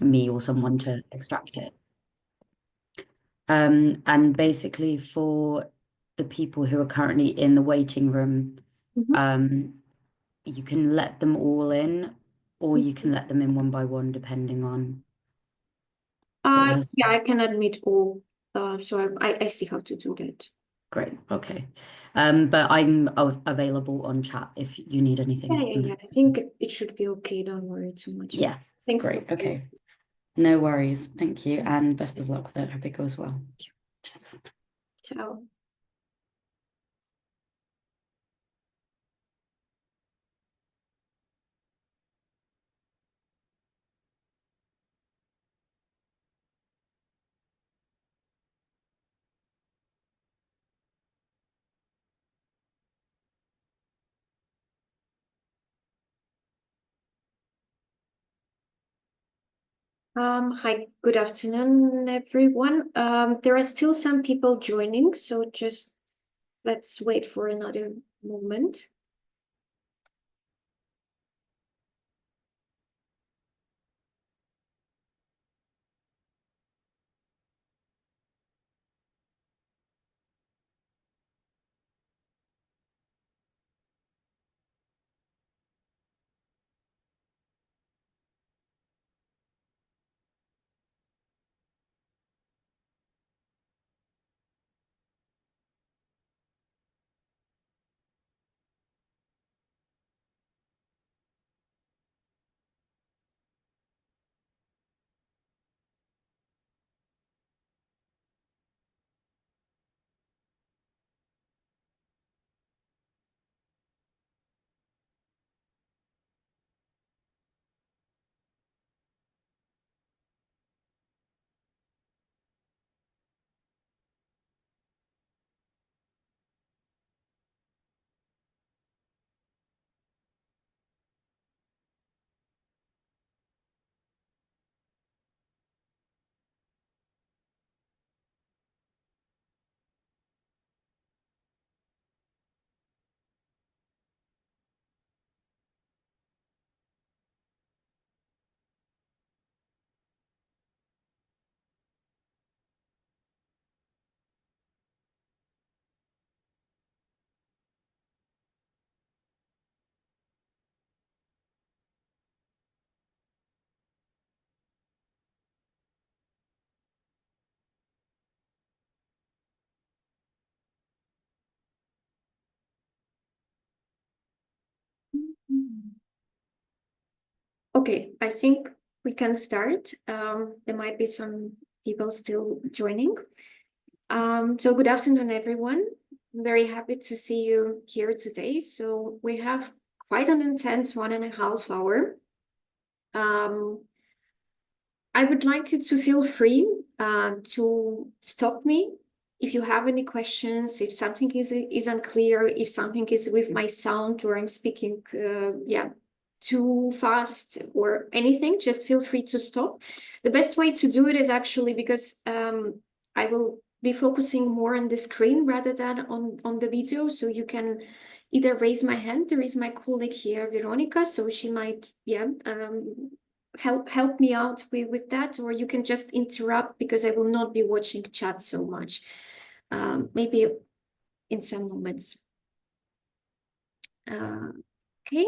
me or someone to extract it. And basically for the people who are currently in the waiting room, you can let them all in, or you can let them in one by one, depending on yeah, I can admit all. So I see how to do that. Great. Okay. But I'm available on chat if you need anything. Yeah. I think it should be okay. Don't worry too much. Yeah. Thanks. Great. Okay. No worries. Thank you. And best of luck with it. Hope it goes well. Ciao. Hi, good afternoon, everyone. There are still some people joining, so just let's wait for another moment. Okay, I think we can start. There might be some people still joining. So good afternoon, everyone. I'm very happy to see you here today. So we have quite an intense 1.5 hour. I would like you to feel free to stop me if you have any questions, if something is unclear, if something is with my sound or I'm speaking too fast or anything, just feel free to stop. The best way to do it is actually because I will be focusing more on the screen rather than on the video, so you can either raise my hand. There is my colleague here, Veronica, so she might help me out with that, or you can just interrupt because I will not be watching chat so much. Maybe in some moments. Okay.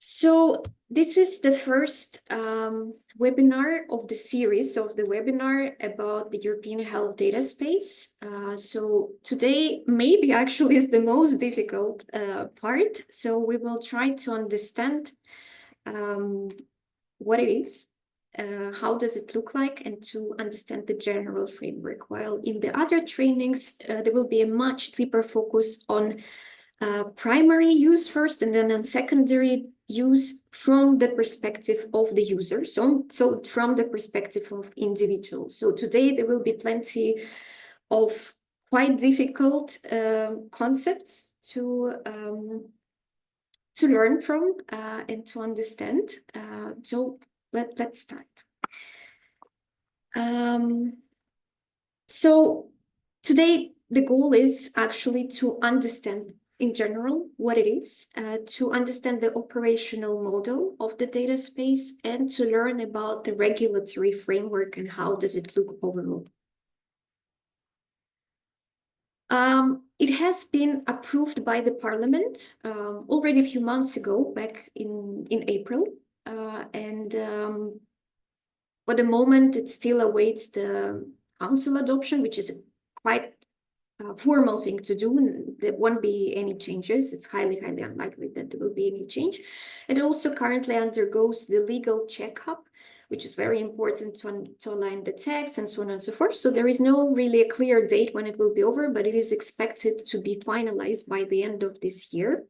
So this is the first webinar of the series of the webinar about the European health data space. So today maybe actually is the most difficult part. So we will try to understand what it is, how does it look like, and to understand the general framework. While in the other trainings, there will be a much deeper focus on primary use first, and then on secondary use from the perspective of the user. So from the perspective of individuals. So today there will be plenty of quite difficult concepts to learn from and to understand. So let's start. So today the goal is actually to understand in general what it is, to understand the operational model of the data space, and to learn about the regulatory framework and how does it look overall. It has been approved by the Parliament already a few months ago, back in April, and for the moment it still awaits the Council adoption, which is quite formal thing to do. There won't be any changes. It's highly unlikely that there will be any change. It also currently undergoes the legal checkup, which is very important to align the text and so on and so forth. So there is no really a clear date when it will be over, but it is expected to be finalized by the end of this year.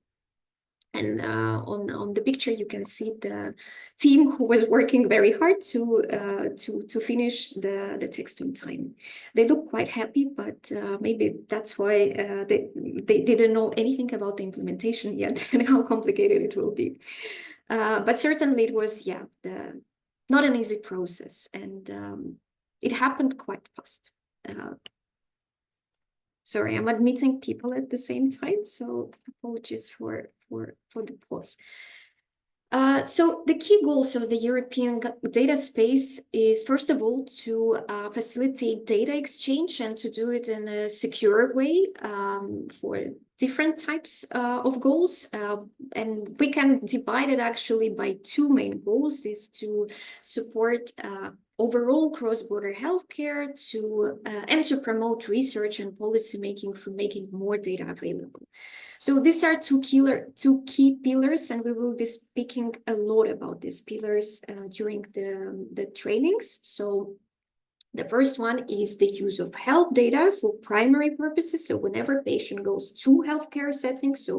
And on the picture, you can see the team who was working very hard to finish the text on time. They look quite happy, but maybe that's why they didn't know anything about the implementation yet and how complicated it will be. But certainly it was, yeah, not an easy process, and it happened quite fast. Sorry, I'm admitting people at the same time, so apologies for the pause. So the key goals of the European data space is, first of all, to facilitate data exchange and to do it in a secure way for different types of goals. And we can divide it actually by two main goals: is to support overall cross-border healthcare and to promote research and policy making for making more data available. So these are two key pillars, and we will be speaking a lot about these pillars during the trainings. So the first one is the use of health data for primary purposes. So whenever a patient goes to healthcare settings,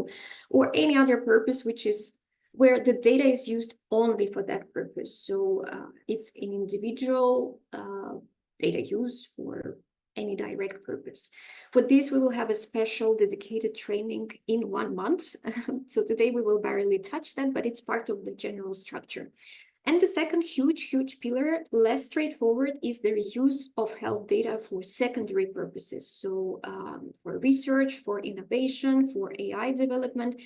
or any other purpose, which is where the data is used only for that purpose. So it's an individual data use for any direct purpose. For this, we will have a special dedicated training in 1 month. So today we will barely touch that, but it's part of the general structure. And the second huge pillar, less straightforward, is the reuse of health data for secondary purposes. So for research, for innovation, for AI development,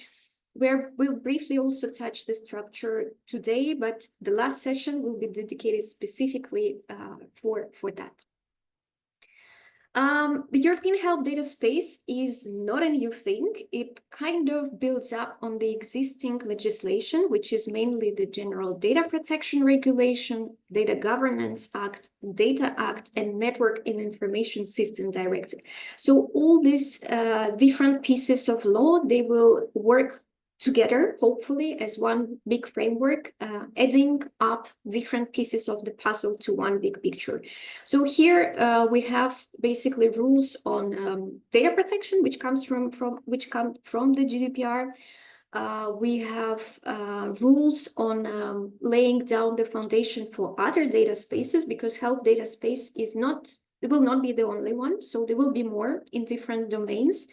where we'll briefly also touch the structure today, but the last session will be dedicated specifically for that. The European health data space is not a new thing. It kind of builds up on the existing legislation, which is mainly the General Data Protection Regulation, Data Governance Act, Data Act, and Network and Information System Directive. So all these different pieces of law, they will work together, hopefully, as one big framework, adding up different pieces of the puzzle to one big picture. So here we have basically rules on data protection, which come from the GDPR. We have rules on laying down the foundation for other data spaces, because health data space it will not be the only one. So there will be more in different domains.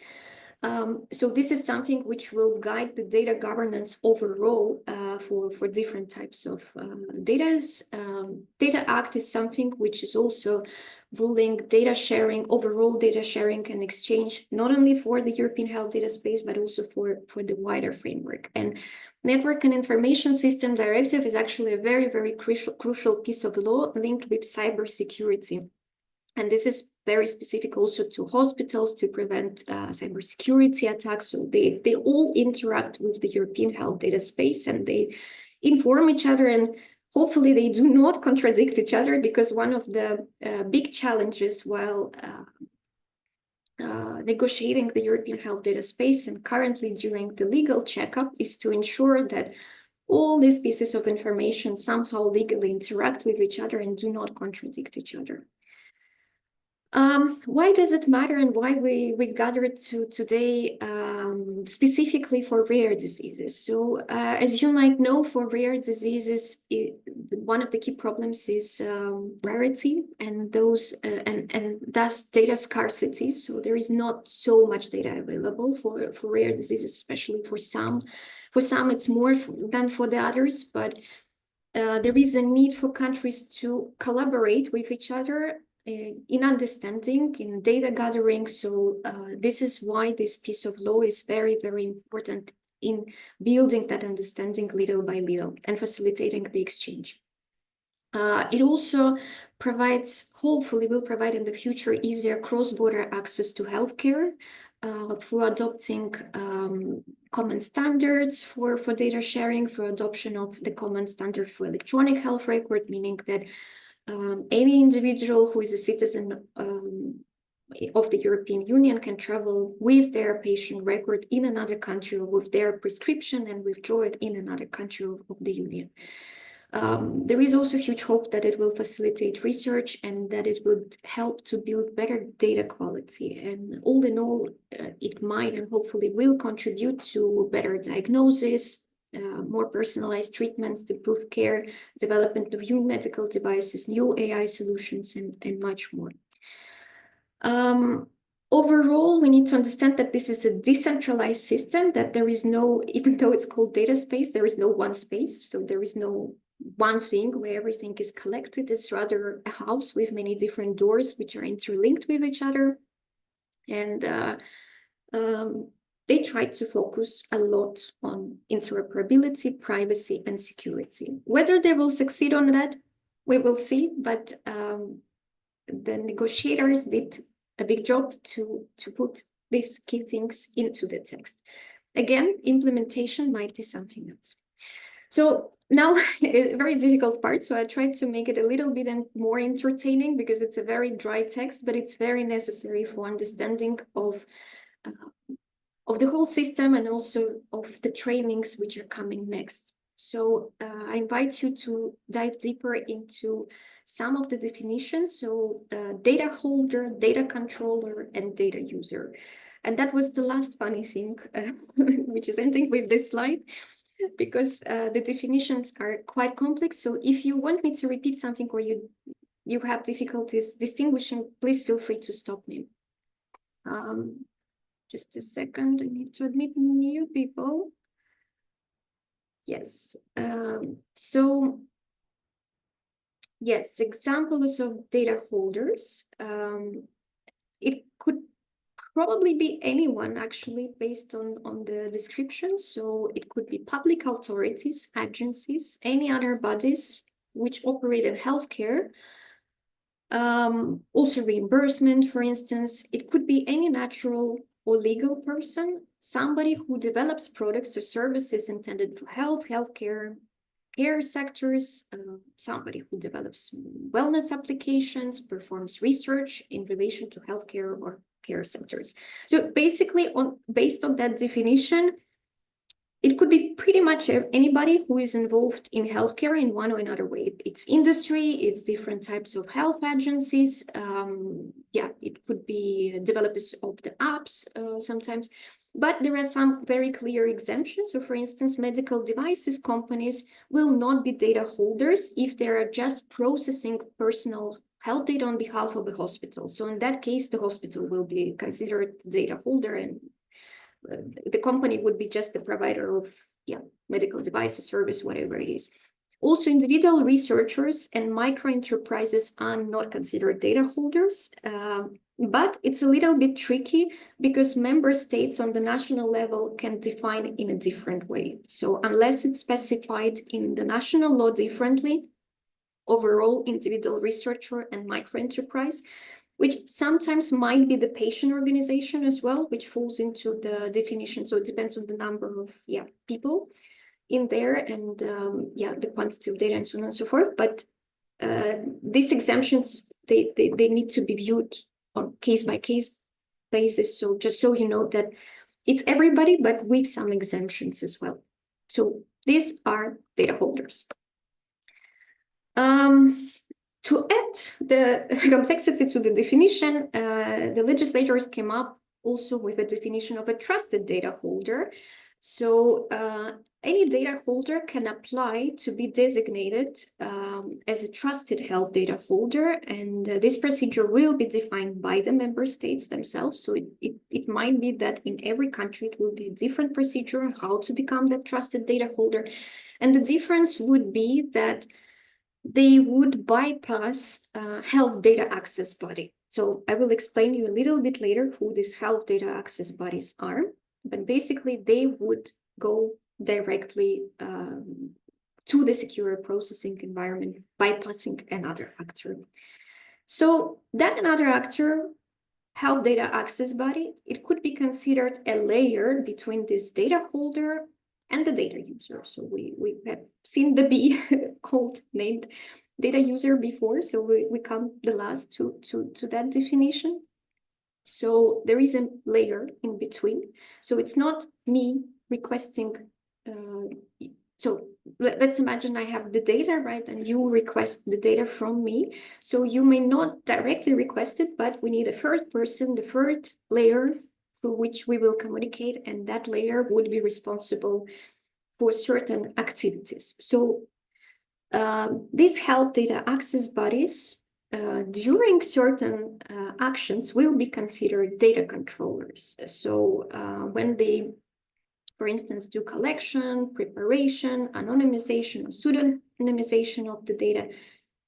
So this is something which will guide the data governance overall for different types of data. Data Act is something which is also ruling data sharing, overall data sharing and exchange, not only for the European health data space, but also for the wider framework. And Network and Information System Directive is actually a very crucial piece of law linked with cybersecurity. And this is very specific also to hospitals to prevent cybersecurity attacks. So they all interact with the European health data space, and they inform each other, and hopefully they do not contradict each other, because one of the big challenges while negotiating the European health data space and currently during the legal checkup is to ensure that all these pieces of information somehow legally interact with each other and do not contradict each other. Why does it matter, and why we gathered today specifically for rare diseases? So as you might know, for rare diseases, one of the key problems is rarity and thus data scarcity. So there is not so much data available for rare diseases, especially for some. For some, it's more than for the others, but there is a need for countries to collaborate with each other in understanding, in data gathering. So this is why this piece of law is very, very important in building that understanding little by little and facilitating the exchange. It also provides, hopefully will provide in the future, easier cross-border access to healthcare through adopting common standards for data sharing, for adoption of the common standard for electronic health record, meaning that any individual who is a citizen of the European Union can travel with their patient record in another country, or with their prescription, and withdraw it in another country of the Union. There is also huge hope that it will facilitate research and that it would help to build better data quality. And all in all, it might and hopefully will contribute to better diagnosis, more personalized treatments, improved care, development of new medical devices, new AI solutions, and much more. Overall, we need to understand that this is a decentralized system, that there is no, even though it's called data space, there is no one space. So there is no one thing where everything is collected. It's rather a house with many different doors which are interlinked with each other. And they try to focus a lot on interoperability, privacy, and security. Whether they will succeed on that, we will see. But the negotiators did a big job to put these key things into the text. Again, implementation might be something else. So now, a very difficult part. So I tried to make it a little bit more entertaining, because it's a very dry text, but it's very necessary for understanding of the whole system, and also of the trainings which are coming next. So I invite you to dive deeper into some of the definitions. So data holder, data controller, and data user. And that was the last funny thing, which is ending with this slide, because the definitions are quite complex. So if you want me to repeat something, or you have difficulties distinguishing, please feel free to stop me. Just a second, I need to admit new people. Yes, so yes, examples of data holders. It could probably be anyone, actually, based on the description. So it could be public authorities, agencies, any other bodies which operate in healthcare. Also reimbursement, for instance. It could be any natural or legal person, somebody who develops products or services intended for healthcare, care sectors, somebody who develops wellness applications, performs research in relation to healthcare or care sectors. So basically, based on that definition, it could be pretty much anybody who is involved in healthcare in one or another way. It's industry, it's different types of health agencies. Yeah, it could be developers of the apps sometimes. But there are some very clear exemptions. So for instance, medical devices companies will not be data holders if they are just processing personal health data on behalf of the hospital. So in that case, the hospital will be considered data holder, and the company would be just the provider of medical devices, service, whatever it is. Also, individual researchers and micro enterprises are not considered data holders, but it's a little bit tricky because member states on the national level can define in a different way. So unless it's specified in the national law differently, overall individual researcher and micro enterprise, which sometimes might be the patient organization as well, which falls into the definition. So it depends on the number of people in there, and the quantity of data, and so on and so forth. But these exemptions, they need to be viewed on case by case basis. So just so you know that it's everybody, but with some exemptions as well. So these are data holders. To add the complexity to the definition, the legislators came up also with a definition of a trusted data holder. So any data holder can apply to be designated as a trusted health data holder, and this procedure will be defined by the member states themselves. So it might be that in every country it will be a different procedure on how to become that trusted data holder. And the difference would be that they would bypass health data access body. So I will explain you a little bit later who these health data access bodies are, but basically they would go directly to the secure processing environment, bypassing another actor. So that another actor, health data access body, it could be considered a layer between this data holder and the data user. So we have seen the B called named data user before, so we come the last to that definition. So there is a layer in between. So it's not me requesting, so let's imagine I have the data, right? And you request the data from me. So you may not directly request it, but we need a third person, the third layer through which we will communicate, and that layer would be responsible for certain activities. So these health data access bodies during certain actions will be considered data controllers. So when they, for instance, do collection, preparation, anonymization, or pseudonymization of the data,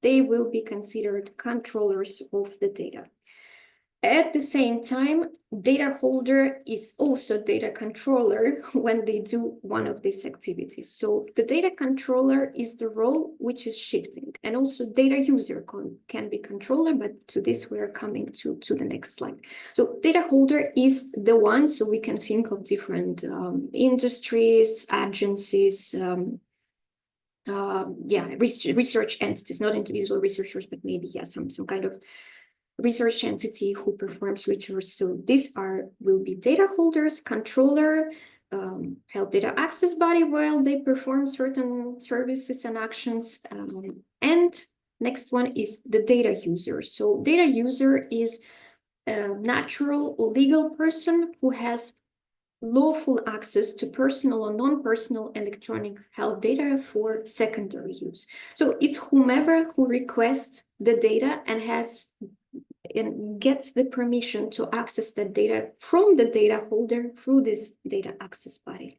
they will be considered controllers of the data. At the same time, data holder is also data controller when they do one of these activities. So the data controller is the role which is shifting, and also data user can be controller, but to this we're coming to the next slide. So data holder is the one, so we can think of different industries, agencies, research entities, not individual researchers, but maybe some kind of research entity who performs research. So these will be data holders, controller, health data access body while they perform certain services and actions. And next one is the data user. So data user is a natural or legal person who has lawful access to personal or non-personal electronic health data for secondary use. So it's whomever who requests the data and gets the permission to access that data from the data holder through this data access body.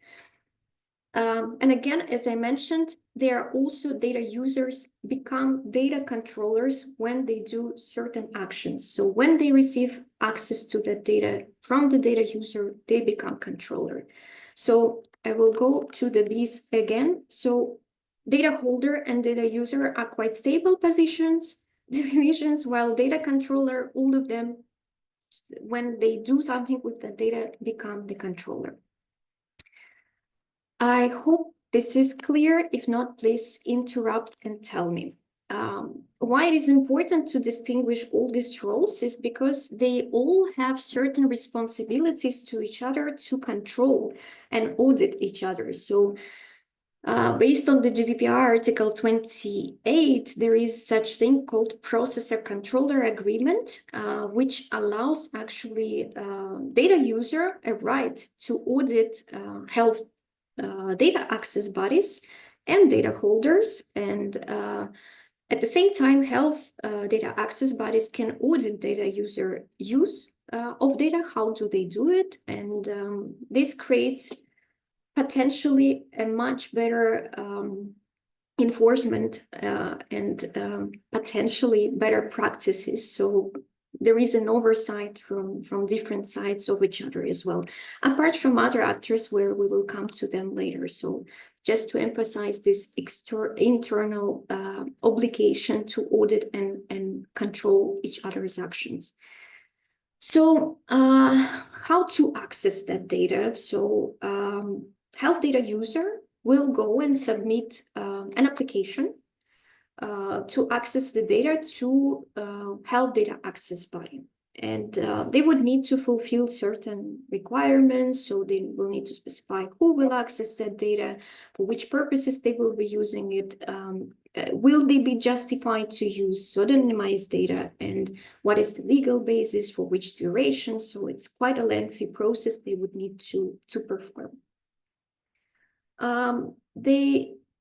And again, as I mentioned, there are also data users become data controllers when they do certain actions. So when they receive access to the data from the data user, they become controller. So I will go to the B's again. So data holder and data user are quite stable definitions, while data controller, all of them, when they do something with the data, become the controller. I hope this is clear. If not, please interrupt and tell me. Why it is important to distinguish all these roles is because they all have certain responsibilities to each other to control and audit each other. So based on the GDPR Article 28, there is such thing called processor controller agreement, which allows actually data user a right to audit health data access bodies and data holders. And at the same time, health data access bodies can audit data user use of data. How do they do it? And this creates potentially a much better enforcement and potentially better practices. So there is an oversight from different sides of each other as well, apart from other actors where we will come to them later. So just to emphasize this internal obligation to audit and control each other's actions. So how to access that data? So health data user will go and submit an application to access the data to health data access body. And they would need to fulfill certain requirements. So they will need to specify who will access that data, for which purposes they will be using it, will they be justified to use pseudonymized data, and what is the legal basis for which duration. So it's quite a lengthy process they would need to perform.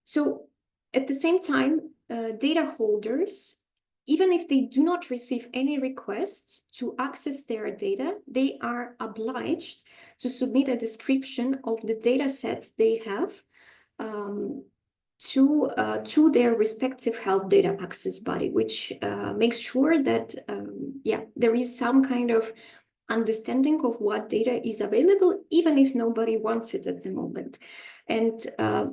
So at the same time, data holders, even if they do not receive any requests to access their data, they are obliged to submit a description of the data sets they have to their respective health data access body, which makes sure that there is some kind of understanding of what data is available, even if nobody wants it at the moment. And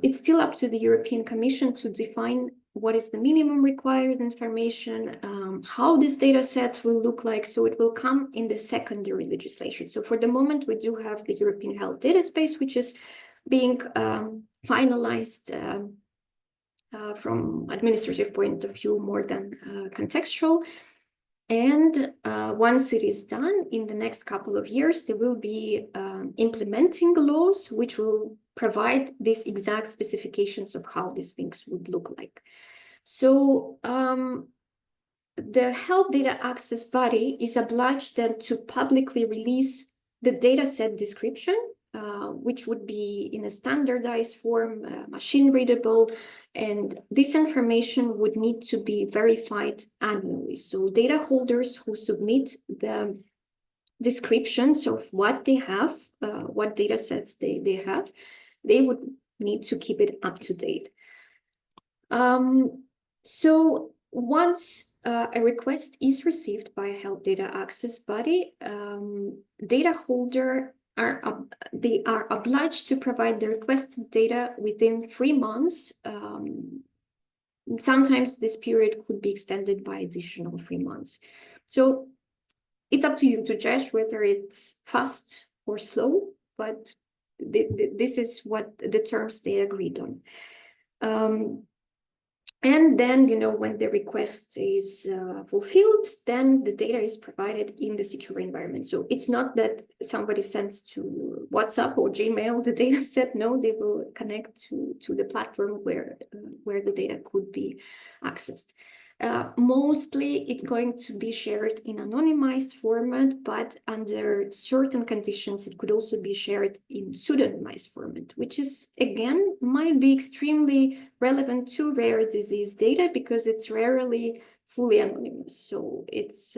it's still up to the European Commission to define what is the minimum required information, how these data sets will look like. So it will come in the secondary legislation. So for the moment, we do have the European Health Data Space, which is being finalized from administrative point of view more than contextual. And once it is done, in the next couple of years, there will be implementing laws which will provide these exact specifications of how these things would look like. So the health data access body is obliged then to publicly release the data set description, which would be in a standardized form, machine readable, and this information would need to be verified annually. So data holders who submit the descriptions of what they have, what data sets they have, they would need to keep it up to date. So once a request is received by a health data access body, data holder they are obliged to provide the requested data within 3 months. Sometimes this period could be extended by additional 3 months. So it's up to you to judge whether it's fast or slow, but this is what the terms they agreed on. And then, when the request is fulfilled, then the data is provided in the secure environment. So it's not that somebody sends to WhatsApp or Gmail the data set. No, they will connect to the platform where the data could be accessed. Mostly it's going to be shared in anonymized format, but under certain conditions, it could also be shared in pseudonymized format, which is, again, might be extremely relevant to rare disease data because it's rarely fully anonymous. So it's,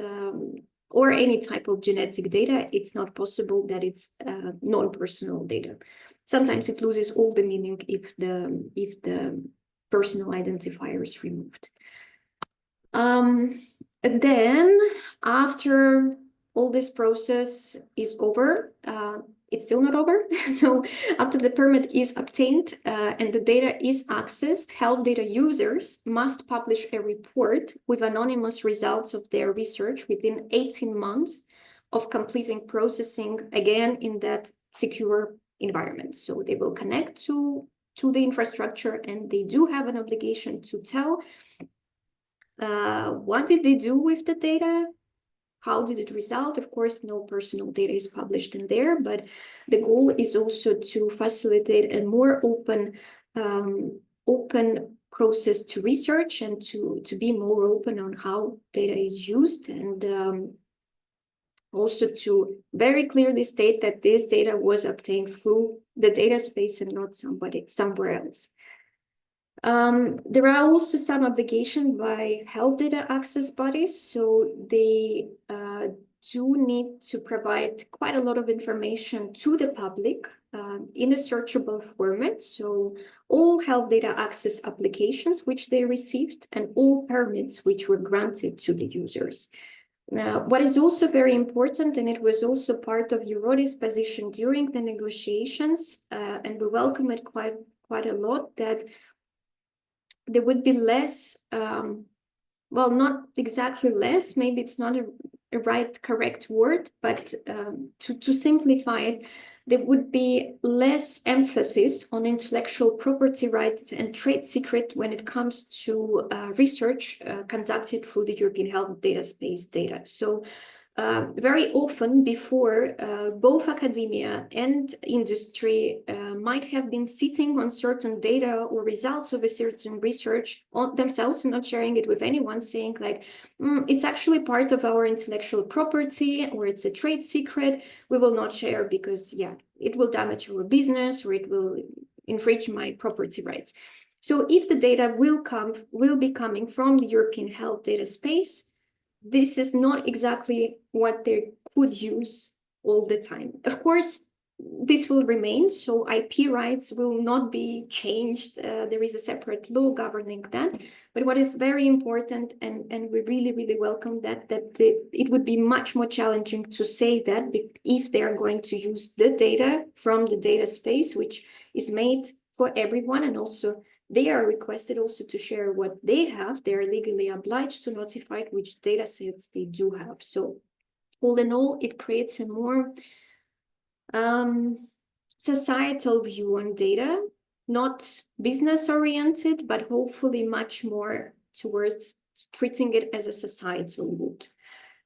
or any type of genetic data, it's not possible that it's non-personal data. Sometimes it loses all the meaning if the personal identifier is removed. And then after all this process is over, it's still not over. So after the permit is obtained and the data is accessed, health data users must publish a report with anonymous results of their research within 18 months of completing processing, again, in that secure environment. So they will connect to the infrastructure, and they do have an obligation to tell what did they do with the data? How did it result? Of course, no personal data is published in there, but the goal is also to facilitate a more open process to research and to be more open on how data is used, and also to very clearly state that this data was obtained through the data space and not somewhere else. There are also some obligation by health data access bodies, so they do need to provide quite a lot of information to the public in a searchable format. So all health data access applications which they received and all permits which were granted to the users. Now, what is also very important, and it was also part of Eurodi's position during the negotiations, and we welcome it quite a lot, that there would be less, well, not exactly less, maybe it's not a correct word, but to simplify it, there would be less emphasis on intellectual property rights and trade secret when it comes to research conducted through the European Health Data Space data. So very often before, both academia and industry might have been sitting on certain data or results of a certain research on themselves and not sharing it with anyone, saying like, it's actually part of our intellectual property, or it's a trade secret. We will not share because, yeah, it will damage our business or it will infringe my property rights. So if the data will be coming from the European Health Data Space, this is not exactly what they could use all the time. Of course, this will remain, so IP rights will not be changed. There is a separate law governing that. But what is very important, and we really, really welcome that, it would be much more challenging to say that if they are going to use the data from the data space, which is made for everyone, and also they are requested also to share what they have. They are legally obliged to notify which data sets they do have. So all in all, it creates a more societal view on data, not business oriented, but hopefully much more towards treating it as a societal good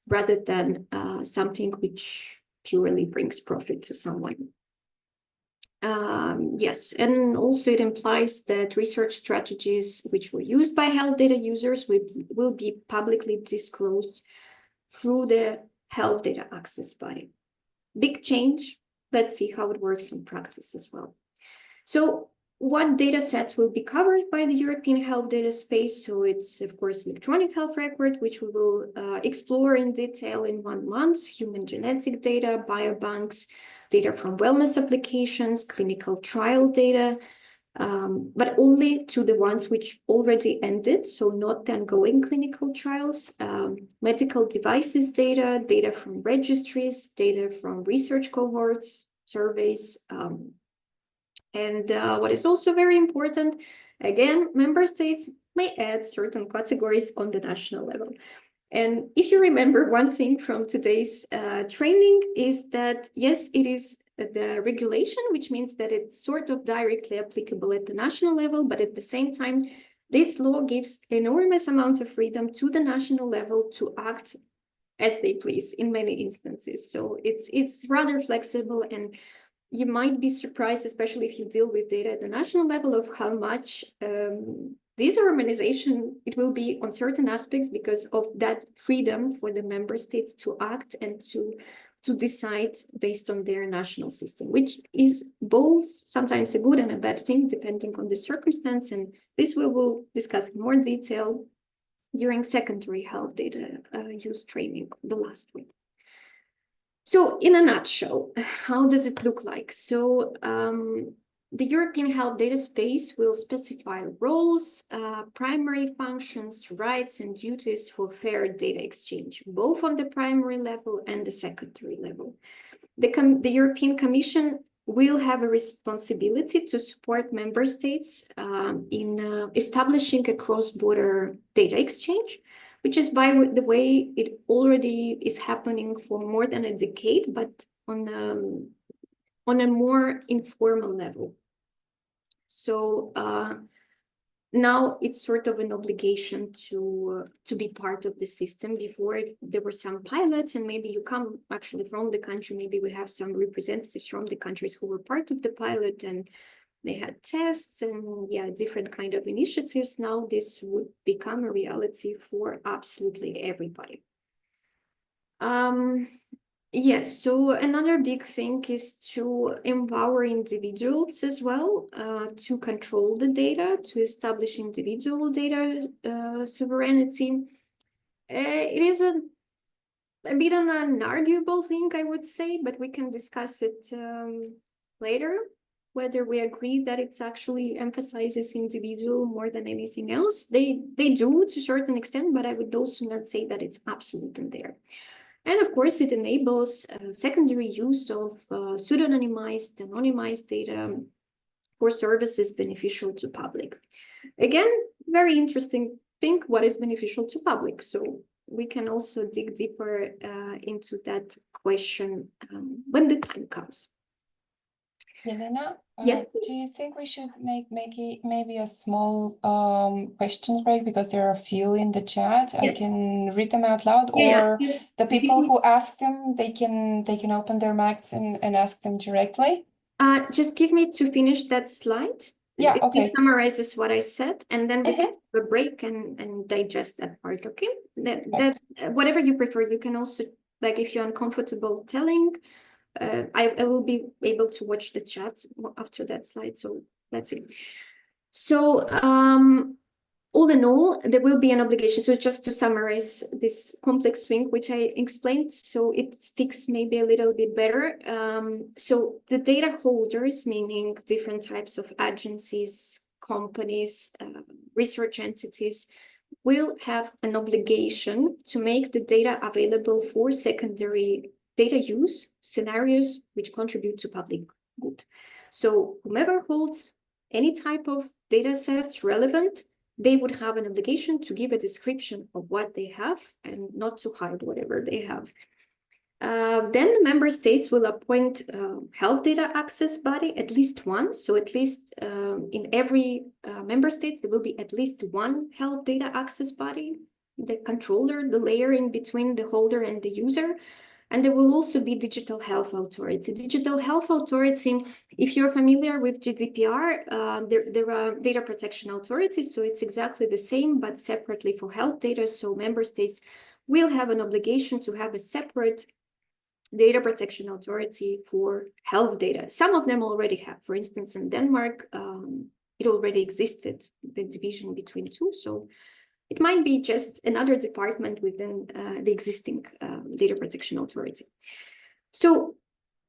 rather than something which purely brings profit to someone. Yes, and also it implies that research strategies which were used by health data users will be publicly disclosed through the health data access body. Big change. Let's see how it works in practice as well. So what data sets will be covered by the European health data space? So it's, of course, electronic health record, which we will explore in detail in 1 month, human genetic data, biobanks, data from wellness applications, clinical trial data, but only to the ones which already ended, so not the ongoing clinical trials, medical devices data, data from registries, data from research cohorts, surveys, and what is also very important, again, member states may add certain categories on the national level. And if you remember one thing from today's training is that, yes, it is the regulation, which means that it's sort of directly applicable at the national level, but at the same time, this law gives enormous amount of freedom to the national level to act as they please in many instances. So it's rather flexible, and you might be surprised, especially if you deal with data at the national level, of how much this harmonization it will be on certain aspects because of that freedom for the member states to act and to decide based on their national system, which is both sometimes a good and a bad thing, depending on the circumstance. And this we will discuss in more detail during secondary health data use training the last week. So in a nutshell, how does it look like? So the European health data space will specify roles, primary functions, rights, and duties for fair data exchange, both on the primary level and the secondary level. The European Commission will have a responsibility to support member states in establishing a cross-border data exchange, which is, by the way, it already is happening for more than a decade, but on a more informal level. So now it's sort of an obligation to be part of the system. Before, there were some pilots, and maybe you come actually from the country, maybe we have some representatives from the countries who were part of the pilot, and they had tests and different kind of initiatives. Now this would become a reality for absolutely everybody. Yes, so another big thing is to empower individuals as well, to control the data, to establish individual data sovereignty. It is a bit an unarguable thing, I would say, but we can discuss it later, whether we agree that it's actually emphasizes individual more than anything else. They do to a certain extent, but I would also not say that it's absolute in there. And of course, it enables secondary use of pseudonymized, anonymized data for services beneficial to public. Again, very interesting thing, what is beneficial to public? So we can also dig deeper into that question when the time comes. Yelena, Yes, do you think we should make maybe a small question break, because there are a few in the chat? Yes. I can read them out loud, or the people who ask them, they can open their mics and ask them directly. Just give me to finish that slide. Yeah, okay. It summarizes what I said, and then we can have a break and digest that part, okay? That whatever you prefer. You can also, like, if you're uncomfortable telling, I will be able to watch the chat after that slide. So let's see. So all in all, there will be an obligation. So just to summarize this complex thing, which I explained, so it sticks maybe a little bit better. So the data holders, meaning different types of agencies, companies, research entities, will have an obligation to make the data available for secondary data use scenarios which contribute to public good. So whomever holds any type of data sets relevant, they would have an obligation to give a description of what they have and not to hide whatever they have. Then the member states will appoint health data access body, at least one. So at least in every member states, there will be at least one health data access body, the controller, the layer in between the holder and the user. And there will also be digital health authority. Digital health authority, if you're familiar with GDPR, there are data protection authorities. So it's exactly the same, but separately for health data. So member states will have an obligation to have a separate data protection authority for health data. Some of them already have. For instance, in Denmark, it already existed, the division between two. So it might be just another department within the existing data protection authority. So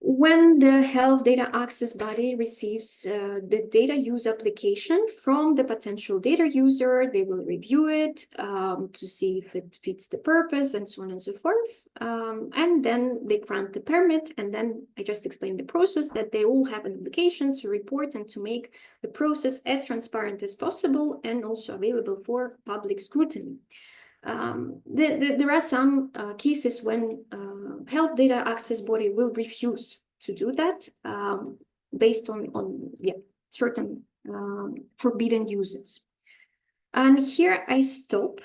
when the health data access body receives the data use application from the potential data user, they will review it to see if it fits the purpose and so on and so forth. And then they grant the permit. And then I just explained the process that they all have an obligation to report and to make the process as transparent as possible and also available for public scrutiny. There are some cases when health data access body will refuse to do that based on certain forbidden uses. And here I stop.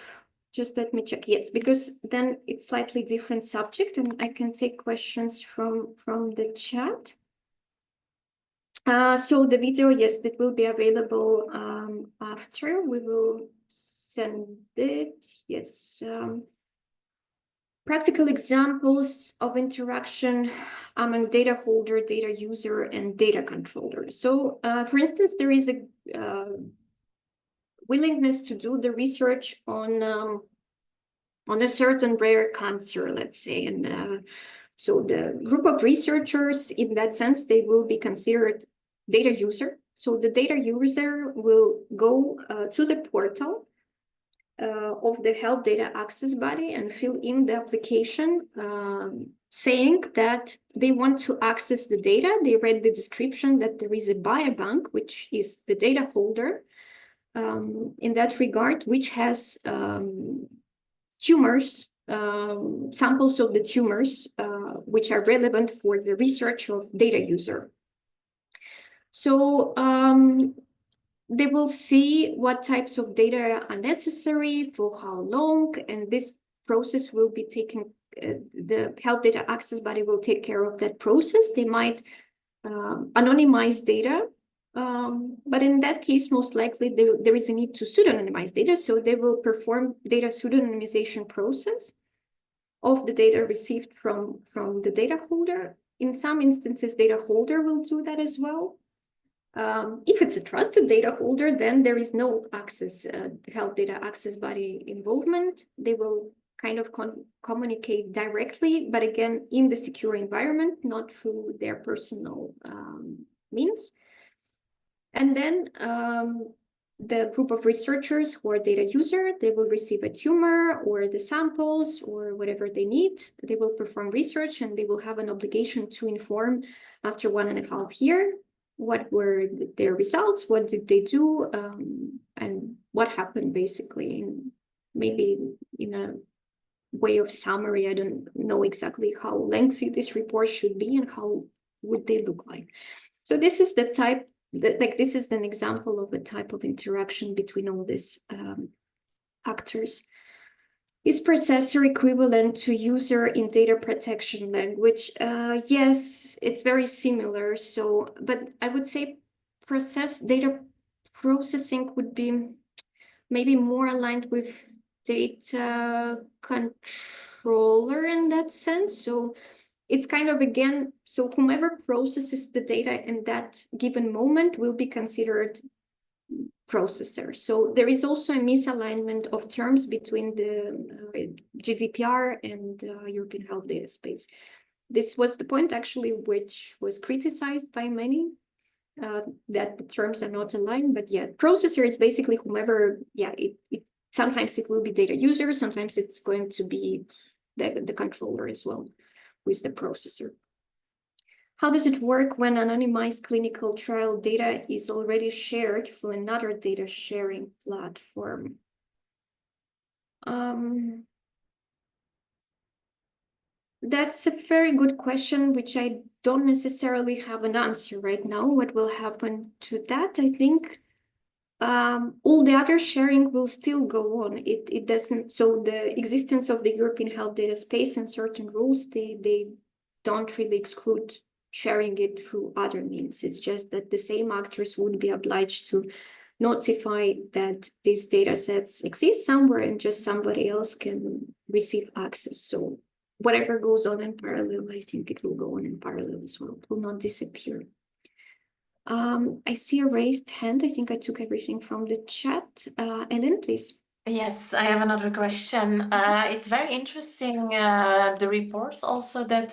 Just let me check. Yes, because then it's slightly different subject, and I can take questions from the chat. So the video, yes, that will be available after. We will send it. Yes. Practical examples of interaction among data holder, data user, and data controller. So, for instance, there is a willingness to do the research on a certain rare cancer, let's say, and so the group of researchers, in that sense, they will be considered data user. So the data user will go to the portal of the health data access body and fill in the application saying that they want to access the data. They read the description that there is a biobank, which is the data holder in that regard, which has tumors, samples of the tumors, which are relevant for the research of data user. So they will see what types of data are necessary, for how long, and this process will be taken, the health data access body will take care of that process. They might anonymize data, but in that case, most likely there is a need to pseudonymize data, so they will perform data pseudonymization process of the data received from the data holder. In some instances, data holder will do that as well. If it's a trusted data holder, then there is no access, health data access body involvement. They will kind of communicate directly, but again, in the secure environment, not through their personal means. And then the group of researchers who are data user, they will receive a tumor or the samples or whatever they need. They will perform research and they will have an obligation to inform after 1.5 years what were their results, what did they do, and what happened basically. Maybe in a way of summary, I don't know exactly how lengthy this report should be and how would they look like. So this is the type, this is an example of a type of interaction between all these actors. Is processor equivalent to user in data protection language? Yes, it's very similar. So, but I would say data processing would be maybe more aligned with data controller in that sense. So it's kind of, again, so whomever processes the data in that given moment will be considered processor. So there is also a misalignment of terms between the GDPR and European Health Data Space. This was the point actually which was criticized by many, that the terms are not aligned. But yeah, processor is basically whomever, yeah, sometimes it will be data user, sometimes it's going to be the controller as well, who is the processor. How does it work when anonymized clinical trial data is already shared through another data sharing platform? That's a very good question, which I don't necessarily have an answer right now. What will happen to that? I think all the other sharing will still go on. It doesn't, so the existence of the European Health Data Space and certain rules, they don't really exclude sharing it through other means. It's just that the same actors would be obliged to notify that these data sets exist somewhere and just somebody else can receive access. So whatever goes on in parallel, I think it will go on in parallel as well. It will not disappear. I see a raised hand. I think I took everything from the chat. Ellen, please. Yes, I have another question. It's very interesting, the reports also that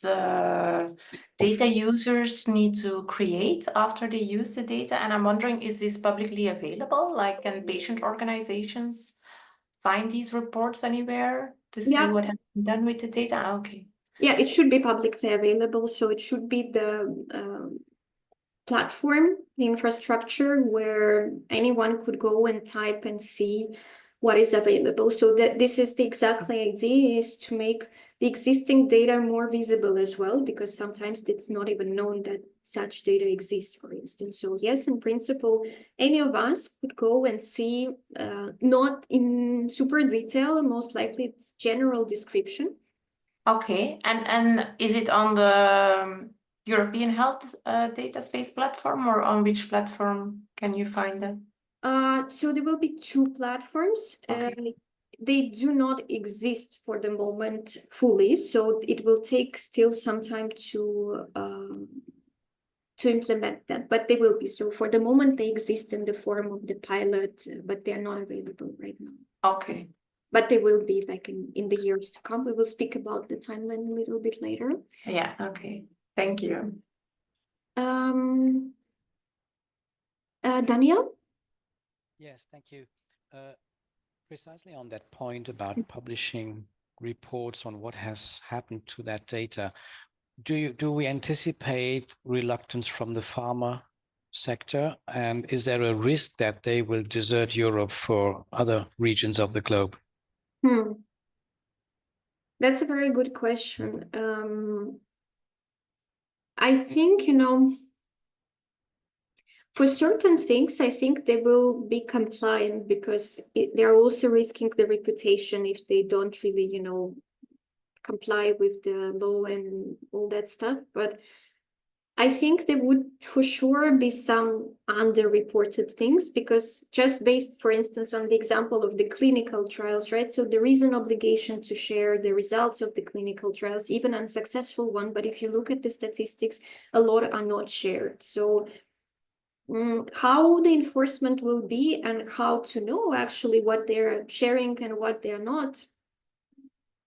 the data users need to create after they use the data. And I'm wondering, is this publicly available? Like, can patient organizations find these reports anywhere to see what has been done with the data? Okay. Yeah, it should be publicly available. So it should be the platform, the infrastructure where anyone could go and type and see what is available. So that this is the exactly idea, is to make the existing data more visible as well, because sometimes it's not even known that such data exists, for instance. So yes, in principle, any of us could go and see, not in super detail, most likely it's general description. Okay, and is it on the European Health Data Space platform, or on which platform can you find that? So there will be two platforms. Okay. They do not exist for the moment fully, so it will take still some time to implement that, but they will be. So for the moment, they exist in the form of the pilot, but they are not available right now. Okay. But they will be, like, in the years to come. We will speak about the timeline a little bit later. Yeah, okay. Thank you. Daniel? Yes, thank you. Precisely on that point about publishing reports on what has happened to that data, do we anticipate reluctance from the pharma sector? And is there a risk that they will desert Europe for other regions of the globe? That's a very good question. I think, you know, for certain things, I think they will be compliant, because they're also risking the reputation if they don't really, you know, comply with the law and all that stuff. But I think there would for sure be some underreported things, because just based, for instance, on the example of the clinical trials, right? So there is an obligation to share the results of the clinical trials, even unsuccessful one. But if you look at the statistics, a lot are not shared. So how the enforcement will be and how to know actually what they're sharing and what they're not,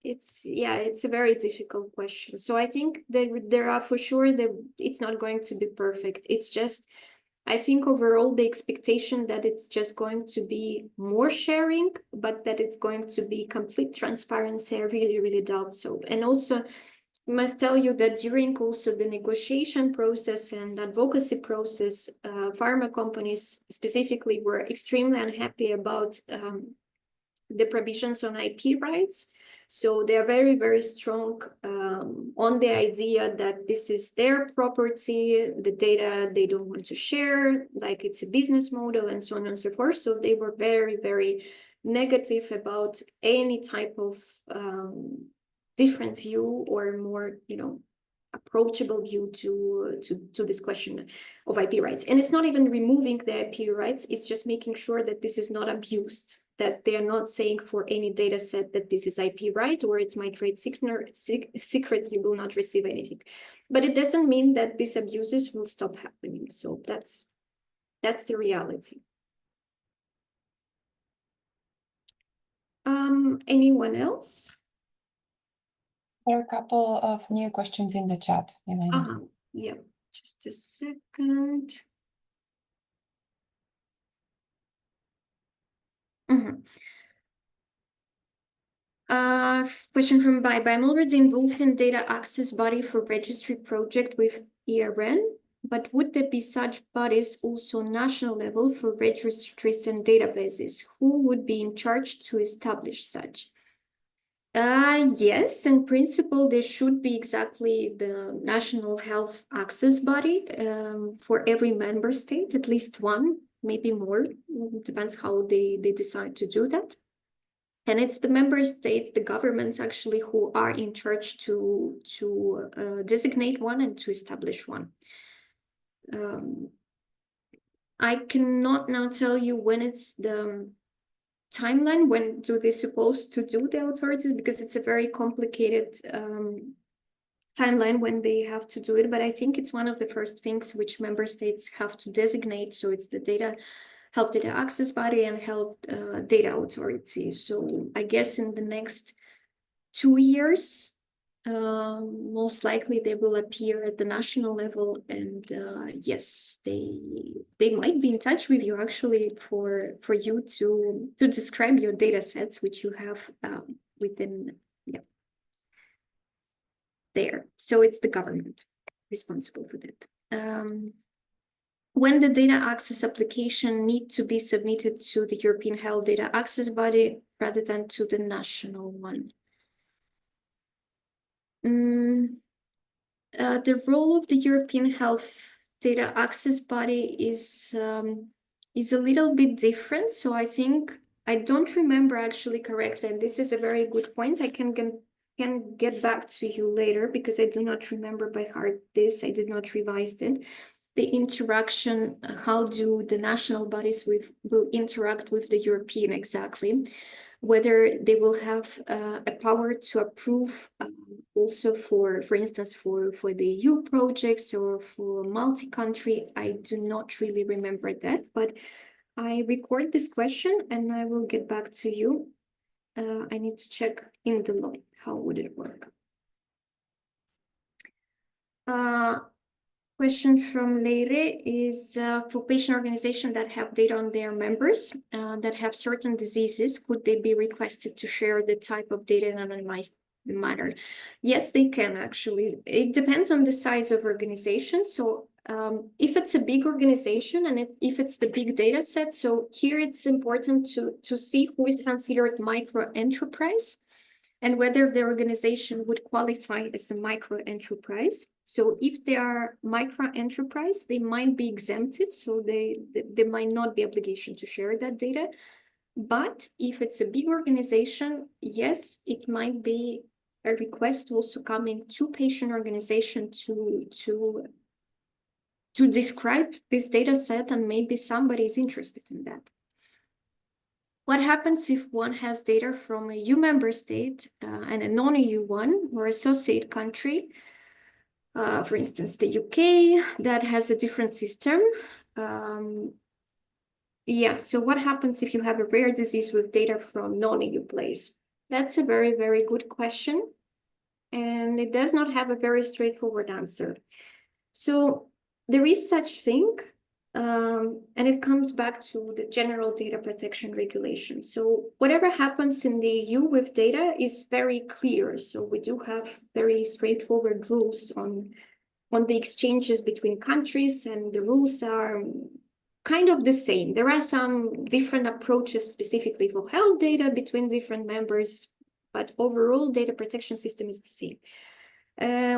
it's a very difficult question. So I think there are for sure that it's not going to be perfect. It's just, I think overall the expectation that it's just going to be more sharing, but that it's going to be complete transparency, I really, really doubt so. And also, I must tell you that during also the negotiation process and advocacy process, pharma companies specifically were extremely unhappy about the provisions on IP rights. So they're very, very strong on the idea that this is their property, the data they don't want to share, like it's a business model and so on and so forth. So they were very, very negative about any type of different view or more, you know, approachable view to this question of IP rights. And it's not even removing the IP rights, it's just making sure that this is not abused, that they are not saying for any data set that this is IP right or it's my trade secret, you will not receive anything. But it doesn't mean that these abuses will stop happening. So that's That's the reality. Anyone else? There are a couple of new questions in the chat, Elena. Yeah, just a second. Question from Bye. I'm already involved in data access body for registry project with ERN, but would there be such bodies also national level for registries and databases? Who would be in charge to establish such? Yes, in principle, there should be exactly the national health access body for every member state, at least one, maybe more. Depends how they decide to do that. And it's the member states, the governments actually, who are in charge to designate one and to establish one. I cannot now tell you when it's the timeline, when do they supposed to do, the authorities, because it's a very complicated timeline when they have to do it. But I think it's one of the first things which member states have to designate. So it's the health data access body and health data authority. So I guess in the next 2 years, most likely they will appear at the national level, and yes, they might be in touch with you actually for you to describe your data sets which you have within there. So it's the government responsible for that. When the data access application need to be submitted to the European Health Data Access Body rather than to the national one? The role of the European Health Data Access Body is a little bit different. So I think, I don't remember actually correctly, and this is a very good point. I can get back to you later because I do not remember by heart this. I did not revise it. The interaction, how do the national bodies will interact with the European exactly, whether they will have a power to approve also for instance, for the EU projects or for multi-country. I do not really remember that, but I record this question and I will get back to you. I need to check in the law, how would it work? Question from Leire is for patient organizations that have data on their members that have certain diseases, could they be requested to share the type of data in an anonymized manner? Yes, they can actually. It depends on the size of organization. So if it's a big organization and if it's the big data set, so here it's important to see who is considered micro enterprise and whether the organization would qualify as a micro enterprise. So if they are micro enterprise, they might be exempted, so they might not be obligation to share that data. But if it's a big organization, yes, it might be a request also coming to patient organization to describe this data set, and maybe somebody is interested in that. What happens if one has data from a EU member state and a non-EU one or associate country, for instance, the UK, that has a different system? Yeah, so what happens if you have a rare disease with data from non-EU place? That's a very, very good question, and it does not have a very straightforward answer. So there is such thing. And it comes back to the general data protection regulation. So whatever happens in the EU with data is very clear. So we do have very straightforward rules on the exchanges between countries, and the rules are kind of the same. There are some different approaches specifically for health data between different members, but overall data protection system is the same.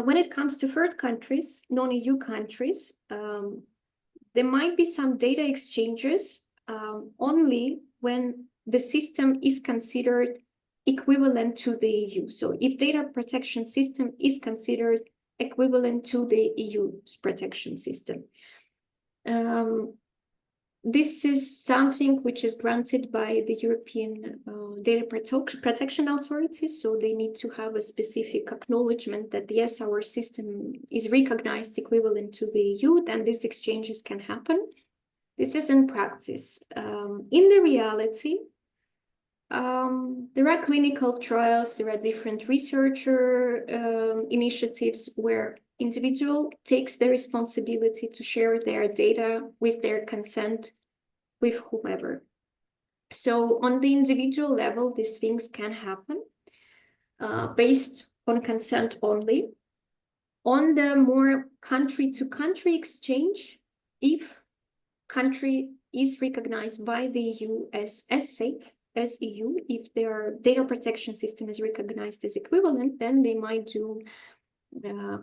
When it comes to third countries, non-EU countries, there might be some data exchanges only when the system is considered equivalent to the EU. So if data protection system is considered equivalent to the EU's protection system. This is something which is granted by the European Data Protection Authority. So they need to have a specific acknowledgement that yes, our system is recognized equivalent to the EU, then these exchanges can happen. This is in practice. In the reality, there are clinical trials, there are different researcher initiatives where individual takes the responsibility to share their data with their consent with whomever. So on the individual level, these things can happen based on consent only. On the more country-to-country exchange, if country is recognized by the EU as safe as EU, if their data protection system is recognized as equivalent, then they might do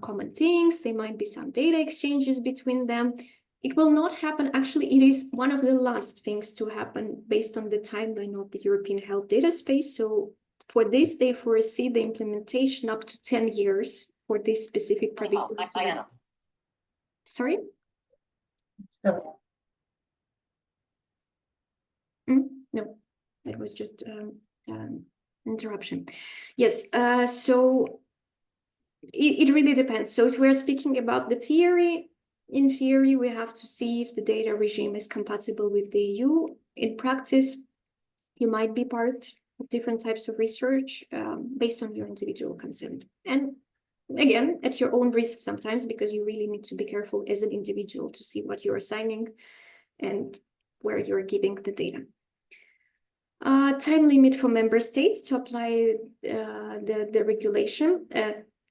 common things. There might be some data exchanges between them. It will not happen. Actually, it is one of the last things to happen based on the timeline of the European health data space. So for this, they foresee the implementation up to 10 years for this specific provision. Sorry? No, it was just interruption. Yes, so it really depends. So if we're speaking about the theory, in theory, we have to see if the data regime is compatible with the EU. In practice, you might be part of different types of research based on your individual consent. And again, at your own risk sometimes, because you really need to be careful as an individual to see what you're assigning and where you're giving the data. Time limit for member states to apply the regulation.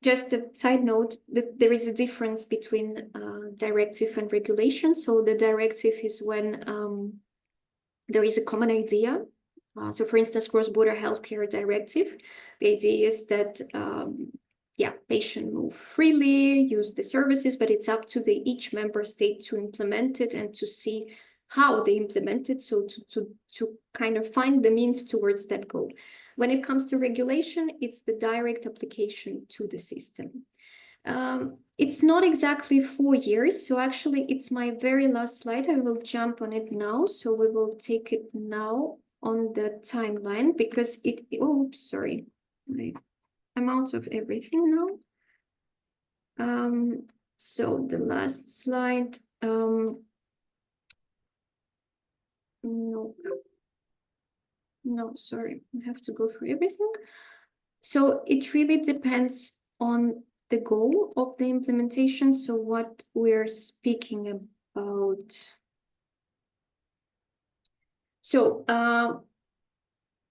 Just a side note that there is a difference between directive and regulation. So the directive is when there is a common idea. So for instance, cross-border healthcare directive, the idea is that patient move freely, use the services, but it's up to each member state to implement it and to see how they implement it, so to kind of find the means towards that goal. When it comes to regulation, it's the direct application to the system. It's not exactly 4 years, so actually it's my very last slide. I will jump on it now, so we will take it now on the timeline, because sorry, I'm out of everything now. So the last slide, no, sorry, I have to go through everything. So it really depends on the goal of the implementation. So what we're speaking about. So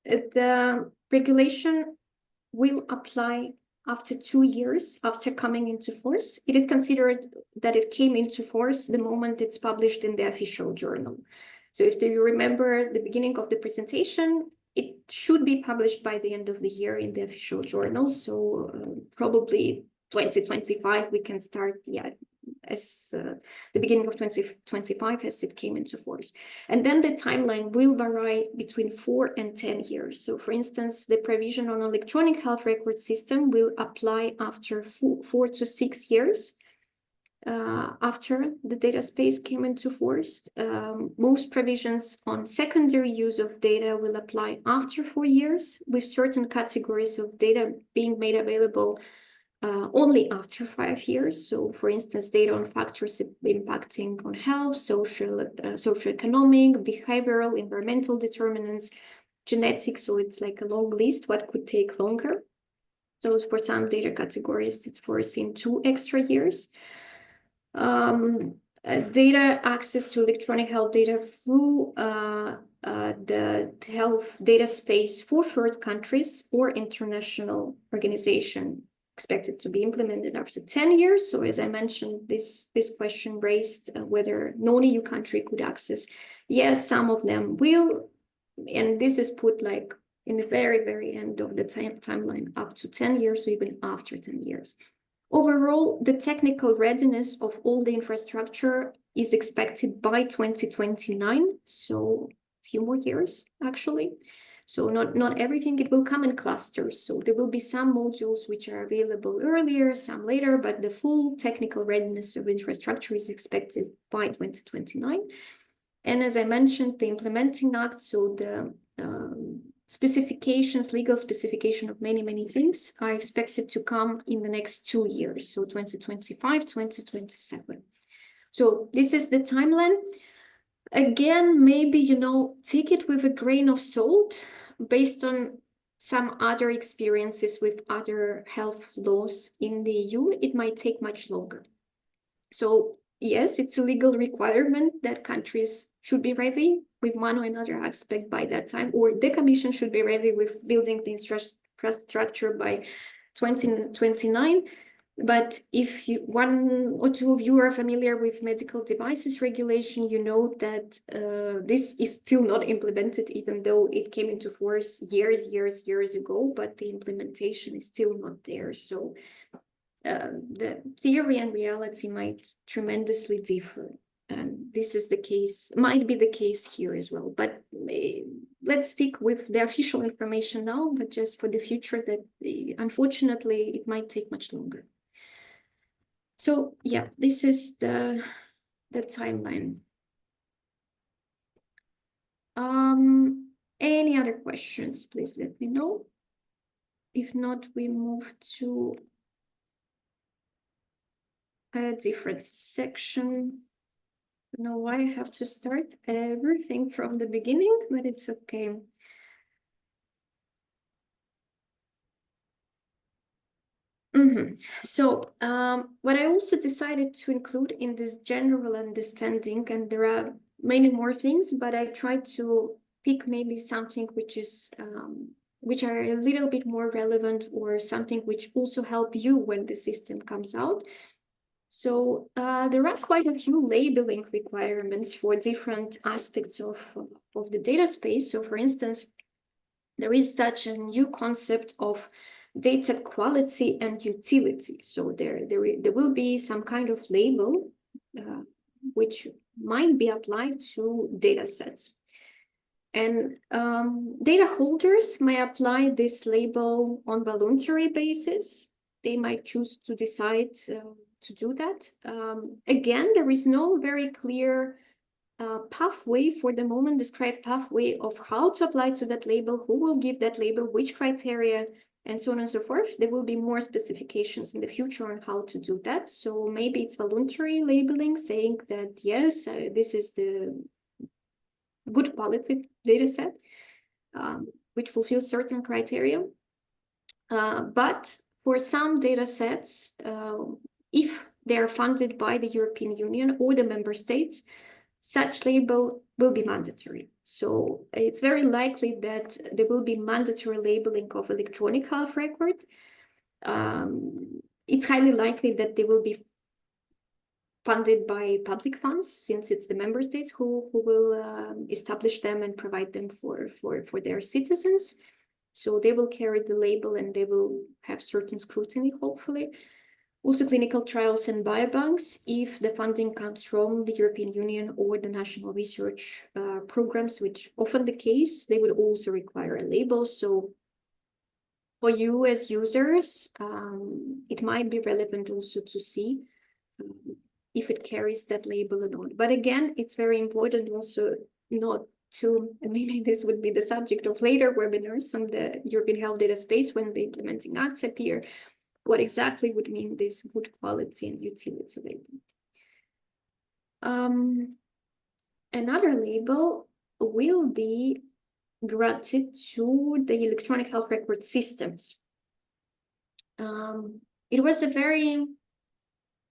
the regulation will apply after 2 years after coming into force. It is considered that it came into force the moment it's published in the official journal. So if you remember the beginning of the presentation, it should be published by the end of the year in the official journal. So probably 2025, we can start, as the beginning of 2025 as it came into force. And then the timeline will vary between 4 and 10 years. So for instance, the provision on electronic health record system will apply after 4 to 6 years. After the data space came into force. Most provisions on secondary use of data will apply after 4 years, with certain categories of data being made available only after 5 years. So for instance, data on factors impacting on health, socioeconomic, behavioral, environmental determinants, genetics. So it's like a long list, what could take longer. So for some data categories, it's foreseen 2 extra years. Data access to electronic health data through the health data space for third countries or international organization expected to be implemented after 10 years. So as I mentioned, this question raised whether non-EU country could access. Yes, some of them will, and this is put like in the very, very end of the timeline, up to 10 years, or even after 10 years. Overall, the technical readiness of all the infrastructure is expected by 2029, so a few more years, actually. So not everything, it will come in clusters. So there will be some modules which are available earlier, some later, but the full technical readiness of infrastructure is expected by 2029. And as I mentioned, the implementing act, so the specifications, legal specification of many things are expected to come in the next 2 years, so 2025, 2027. So this is the timeline. Again, maybe, you know, take it with a grain of salt based on some other experiences with other health laws in the EU. It might take much longer. So yes, it's a legal requirement that countries should be ready with one or another aspect by that time, or the Commission should be ready with building the infrastructure by 2029. But if one or two of you are familiar with medical devices regulation, you know that this is still not implemented, even though it came into force years ago, but the implementation is still not there. So the theory and reality might tremendously differ. And this is the case, might be the case here as well. But let's stick with the official information now, but just for the future that unfortunately it might take much longer. So yeah, this is the timeline. Any other questions, please let me know. If not, we move to a different section. I don't know why I have to start everything from the beginning, but it's okay. So what I also decided to include in this general understanding, and there are many more things, but I tried to pick maybe something which is which are a little bit more relevant, or something which also help you when the system comes out. So there are quite a few labeling requirements for different aspects of the data space. So for instance, there is such a new concept of data quality and utility. So there will be some kind of label which might be applied to data sets. And data holders may apply this label on voluntary basis. They might choose to decide to do that. Again, there is no very clear pathway for the moment, described pathway of how to apply to that label, who will give that label, which criteria, and so on and so forth. There will be more specifications in the future on how to do that. So maybe it's voluntary labeling, saying that, yes, this is the good quality data set, which fulfills certain criteria. But for some data sets, if they are funded by the European Union or the member states, such label will be mandatory. So it's very likely that there will be mandatory labeling of electronic health record. It's highly likely that they will be funded by public funds, since it's the member states who will establish them and provide them for their citizens. So they will carry the label and they will have certain scrutiny, hopefully. Also, clinical trials and biobanks, if the funding comes from the European Union or the national research programs, which often the case, they would also require a label. So for you as users, it might be relevant also to see if it carries that label or not. But again, it's very important also not to, and maybe this would be the subject of later webinars on the European Health Data Space when the implementing acts appear, what exactly would mean this good quality and utility label. Another label will be granted to the electronic health record systems. It was a very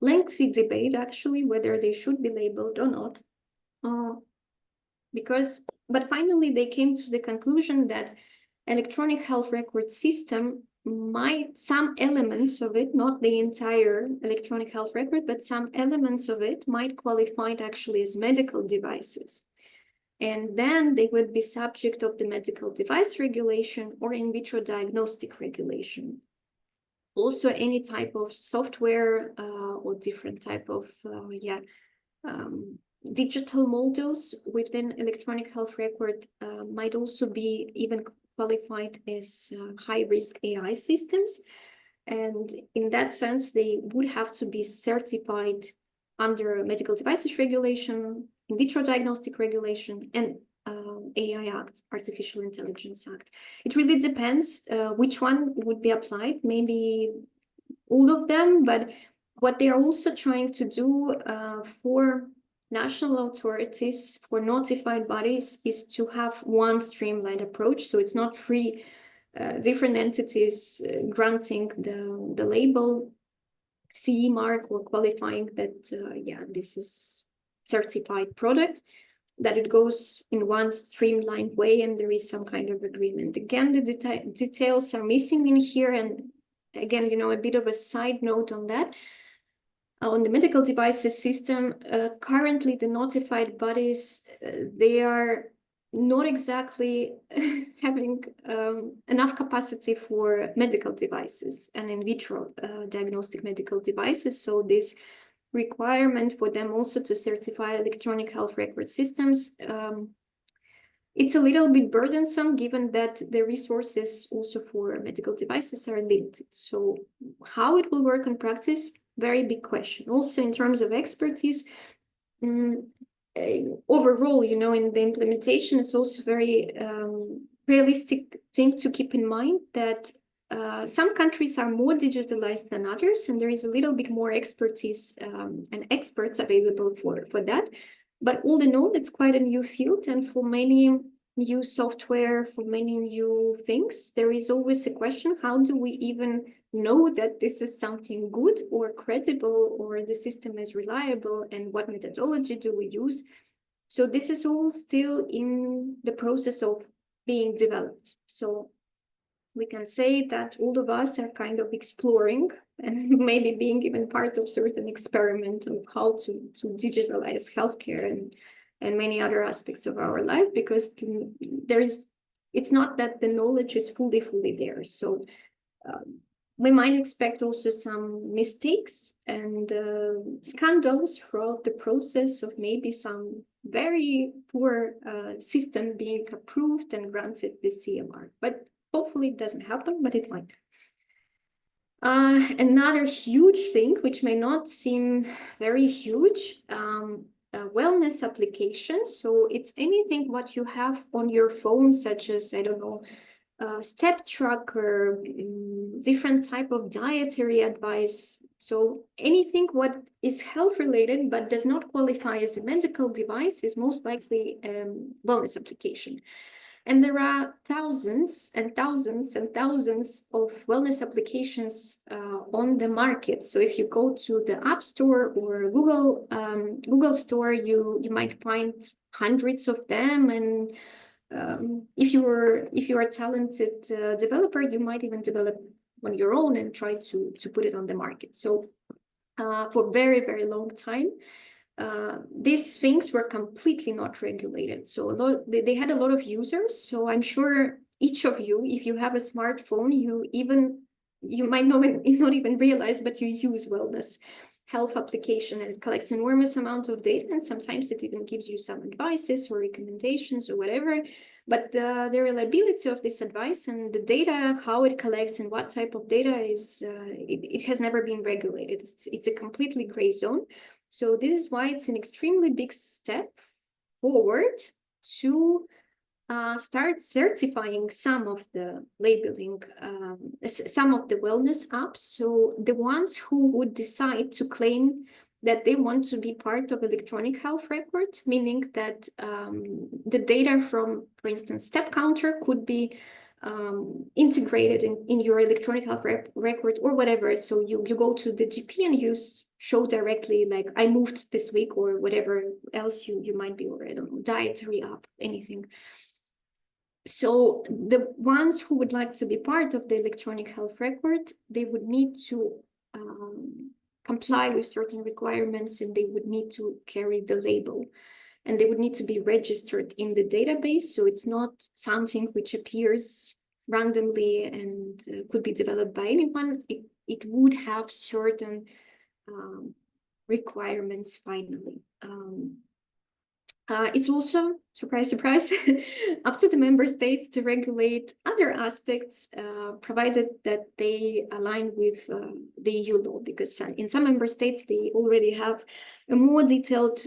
lengthy debate, actually, whether they should be labeled or not. But finally, they came to the conclusion that electronic health record system might, some elements of it, not the entire electronic health record, but some elements of it might qualify actually as medical devices. And then they would be subject of the medical device regulation or in vitro diagnostic regulation. Also, any type of software or different type of digital modules within electronic health record might also be even qualified as high-risk AI systems. And in that sense, they would have to be certified under medical devices regulation, in vitro diagnostic regulation, and AI Act, Artificial Intelligence Act. It really depends which one would be applied, maybe all of them, but what they are also trying to do for national authorities, for notified bodies, is to have one streamlined approach. So it's not three different entities granting the label CE mark or qualifying that, yeah, this is certified product, that it goes in one streamlined way and there is some kind of agreement. Again, the details are missing in here. And again, you know, a bit of a side note on that. On the medical devices system, currently the notified bodies, they are not exactly having enough capacity for medical devices and in vitro diagnostic medical devices. So this requirement for them also to certify electronic health record systems, it's a little bit burdensome given that the resources also for medical devices are limited. So how it will work in practice, very big question. Also in terms of expertise, overall, you know, in the implementation, it's also very realistic thing to keep in mind that some countries are more digitalized than others, and there is a little bit more expertise and experts available for that. But all in all, it's quite a new field, and for many new software, for many new things, there is always a question: how do we even know that this is something good or credible, or the system is reliable, and what methodology do we use? So this is all still in the process of being developed. So we can say that all of us are kind of exploring and maybe being even part of certain experiment of how to digitalize healthcare and many other aspects of our life, because it's not that the knowledge is fully there. So we might expect also some mistakes and scandals throughout the process of maybe some very poor system being approved and granted the CE mark. But hopefully it doesn't happen, but it might. Another huge thing, which may not seem very huge, wellness applications. So it's anything what you have on your phone, such as, I don't know, step tracker, different type of dietary advice. So anything what is health related but does not qualify as a medical device is most likely wellness application. And there are thousands and thousands and thousands of wellness applications on the market. So if you go to the App Store or Google Store, you might find hundreds of them. And if you are a talented developer, you might even develop on your own and try to put it on the market. So for a very, very long time, these things were completely not regulated. So they had a lot of users. So I'm sure each of you, if you have a smartphone, you might not even realize, but you use wellness health application, and it collects enormous amount of data, and sometimes it even gives you some advices or recommendations or whatever. But the reliability of this advice and the data, how it collects and what type of data is, it has never been regulated. It's a completely gray zone. So this is why it's an extremely big step forward to start certifying some of the labeling, some of the wellness apps. So the ones who would decide to claim that they want to be part of electronic health record, meaning that the data from, for instance, step counter could be integrated in your electronic health record or whatever. So you go to the GP and you show directly, like, I moved this week, or whatever else you might be, or I don't know, dietary app, anything. So the ones who would like to be part of the electronic health record, they would need to comply with certain requirements, and they would need to carry the label, and they would need to be registered in the database. So it's not something which appears randomly and could be developed by anyone. It would have certain requirements finally. It's also, surprise, surprise, up to the member states to regulate other aspects, provided that they align with the EU law, because in some member states, they already have a more detailed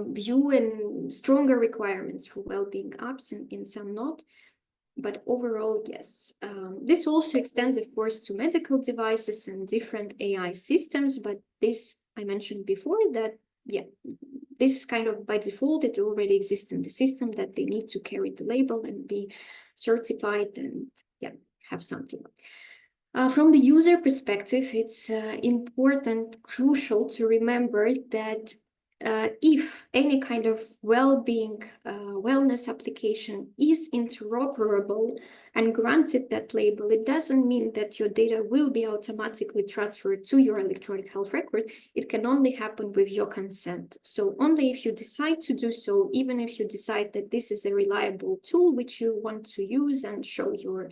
view and stronger requirements for well-being apps, and in some not. But overall, yes. This also extends, of course, to medical devices and different AI systems, but this I mentioned before that, yeah, this is kind of by default, it already exists in the system that they need to carry the label and be certified and have something. From the user perspective, it's important, crucial to remember that if any kind of well-being, wellness application is interoperable and granted that label, it doesn't mean that your data will be automatically transferred to your electronic health record. It can only happen with your consent. So only if you decide to do so, even if you decide that this is a reliable tool which you want to use and show your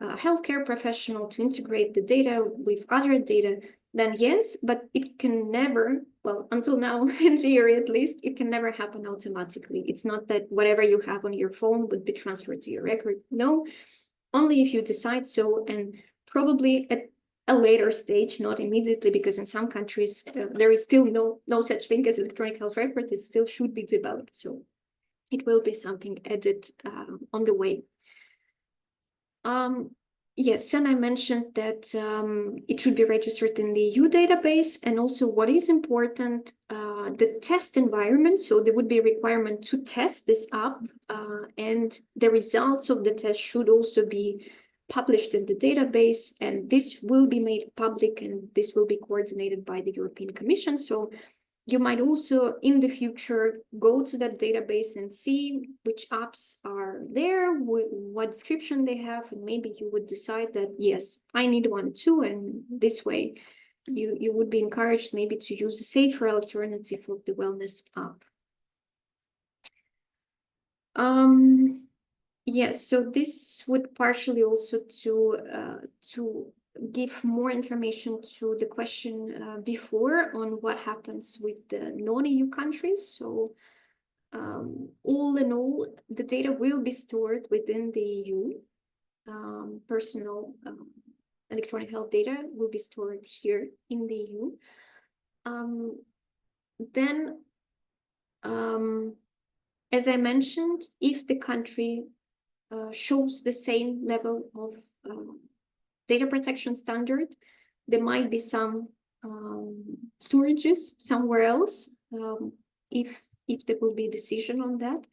healthcare professional to integrate the data with other data, then yes, but it can never, well, until now, in theory at least, it can never happen automatically. It's not that whatever you have on your phone would be transferred to your record. No, only if you decide so, and probably at a later stage, not immediately, because in some countries there is still no such thing as electronic health record. It still should be developed. So it will be something added on the way. Yes, and I mentioned that it should be registered in the EU database, and also what is important, the test environment. So there would be a requirement to test this app, and the results of the test should also be published in the database, and this will be made public, and this will be coordinated by the European Commission. So you might also in the future go to that database and see which apps are there, what description they have, and maybe you would decide that, yes, I need one too. And this way you would be encouraged maybe to use a safer alternative of the wellness app. Yes, so this would partially also to give more information to the question before on what happens with the non-EU countries. So all in all, the data will be stored within the EU. Personal electronic health data will be stored here in the EU. Then, as I mentioned, if the country shows the same level of data protection standard, there might be some storages somewhere else, if there will be a decision on that.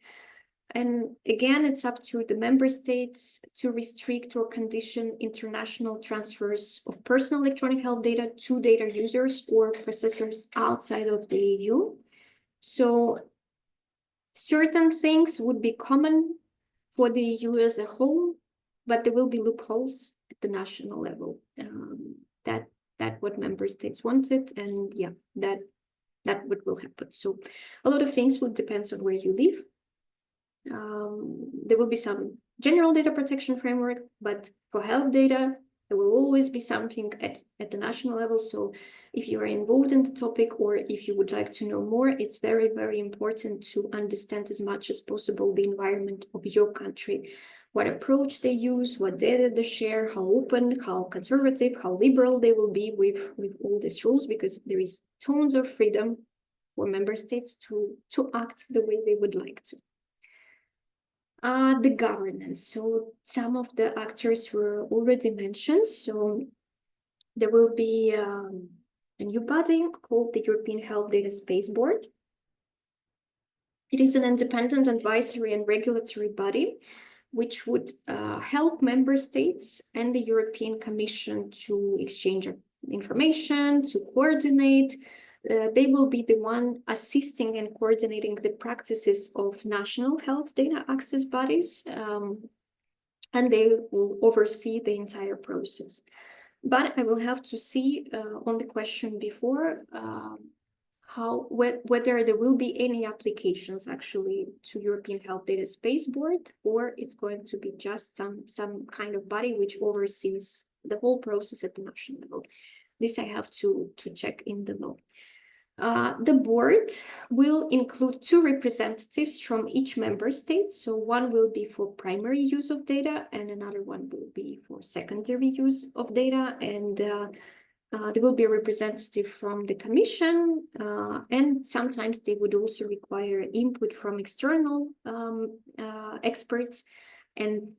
And again, it's up to the member states to restrict or condition international transfers of personal electronic health data to data users or processors outside of the EU. So certain things would be common for the EU as a whole, but there will be loopholes at the national level. That what member states wanted, and yeah, that what will happen. So a lot of things will depend on where you live. There will be some general data protection framework, but for health data, there will always be something at the national level. So if you are involved in the topic, or if you would like to know more, it's very, very important to understand as much as possible the environment of your country, what approach they use, what data they share, how open, how conservative, how liberal they will be with all these rules, because there is tons of freedom for member states to act the way they would like to. The governance. So some of the actors were already mentioned. So there will be a new body called the European Health Data Space Board. It is an independent advisory and regulatory body which would help member states and the European Commission to exchange information, to coordinate. They will be the one assisting and coordinating the practices of national health data access bodies, and they will oversee the entire process. But I will have to see on the question before whether there will be any applications actually to European Health Data Space Board, or it's going to be just some kind of body which oversees the whole process at the national level. This I have to check in the law. The board will include 2 representatives from each member state. So one will be for primary use of data, and another one will be for secondary use of data. And there will be a representative from the Commission, and sometimes they would also require input from external experts. And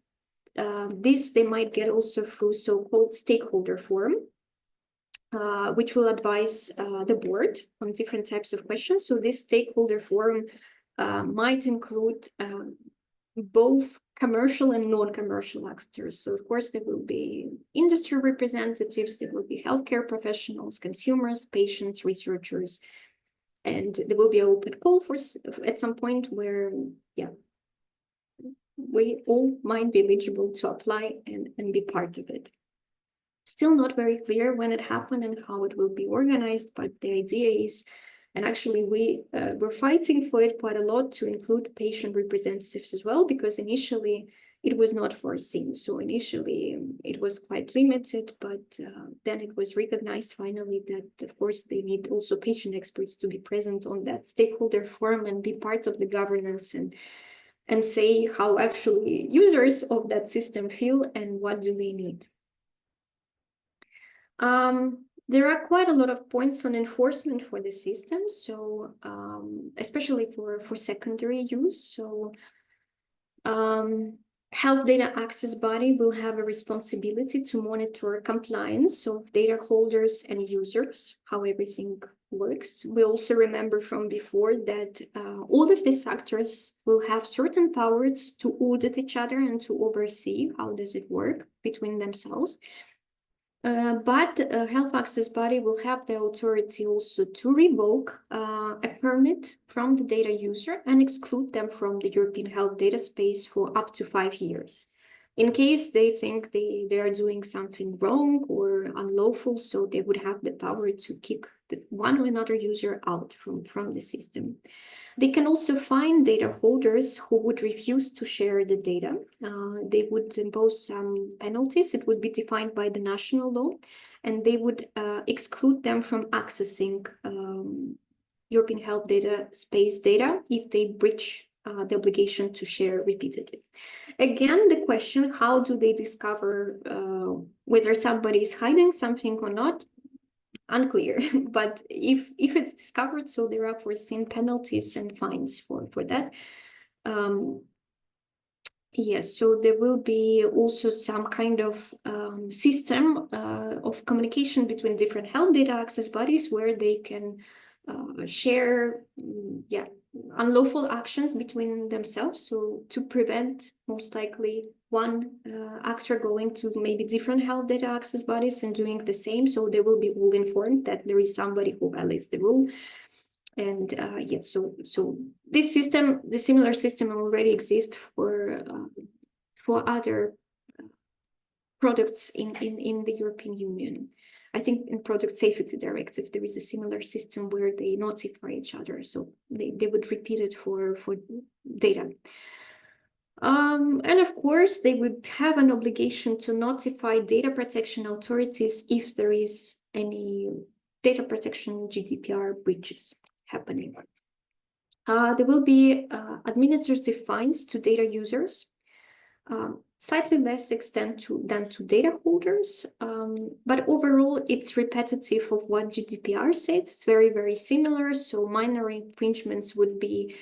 this they might get also through so-called stakeholder forum. which will advise the board on different types of questions. So this stakeholder forum might include both commercial and non-commercial actors. So of course, there will be industry representatives, there will be healthcare professionals, consumers, patients, researchers, and there will be an open call for at some point where, yeah, we all might be eligible to apply and be part of it. Still not very clear when it happened and how it will be organized, but the idea is, and actually we're fighting for it quite a lot, to include patient representatives as well, because initially it was not foreseen. So initially it was quite limited, but then it was recognized finally that of course they need also patient experts to be present on that stakeholder forum and be part of the governance and say how actually users of that system feel and what do they need. There are quite a lot of points on enforcement for the system, so especially for secondary use. So health data access body will have a responsibility to monitor compliance of data holders and users, how everything works. We also remember from before that all of these actors will have certain powers to audit each other and to oversee how does it work between themselves. But a health access body will have the authority also to revoke a permit from the data user and exclude them from the European health data space for up to 5 years. In case they think they are doing something wrong or unlawful, so they would have the power to kick one or another user out from the system. They can also fine data holders who would refuse to share the data. They would impose some penalties. It would be defined by the national law, and they would exclude them from accessing European health data space data if they breach the obligation to share repeatedly. Again, the question, how do they discover whether somebody is hiding something or not? Unclear, but if it's discovered, so there are foreseen penalties and fines for that. Yes, so there will be also some kind of system of communication between different health data access bodies where they can share unlawful actions between themselves, so to prevent most likely one actor going to maybe different health data access bodies and doing the same, so they will be all informed that there is somebody who violates the rule. And so this system, the similar system already exists for other products in the European Union. I think in Product Safety Directive, there is a similar system where they notify each other. So they would repeat it for data. And of course, they would have an obligation to notify data protection authorities if there is any data protection GDPR breaches happening. There will be administrative fines to data users, slightly less extent than to data holders, but overall it's repetitive of what GDPR says. It's very, very similar. So minor infringements would be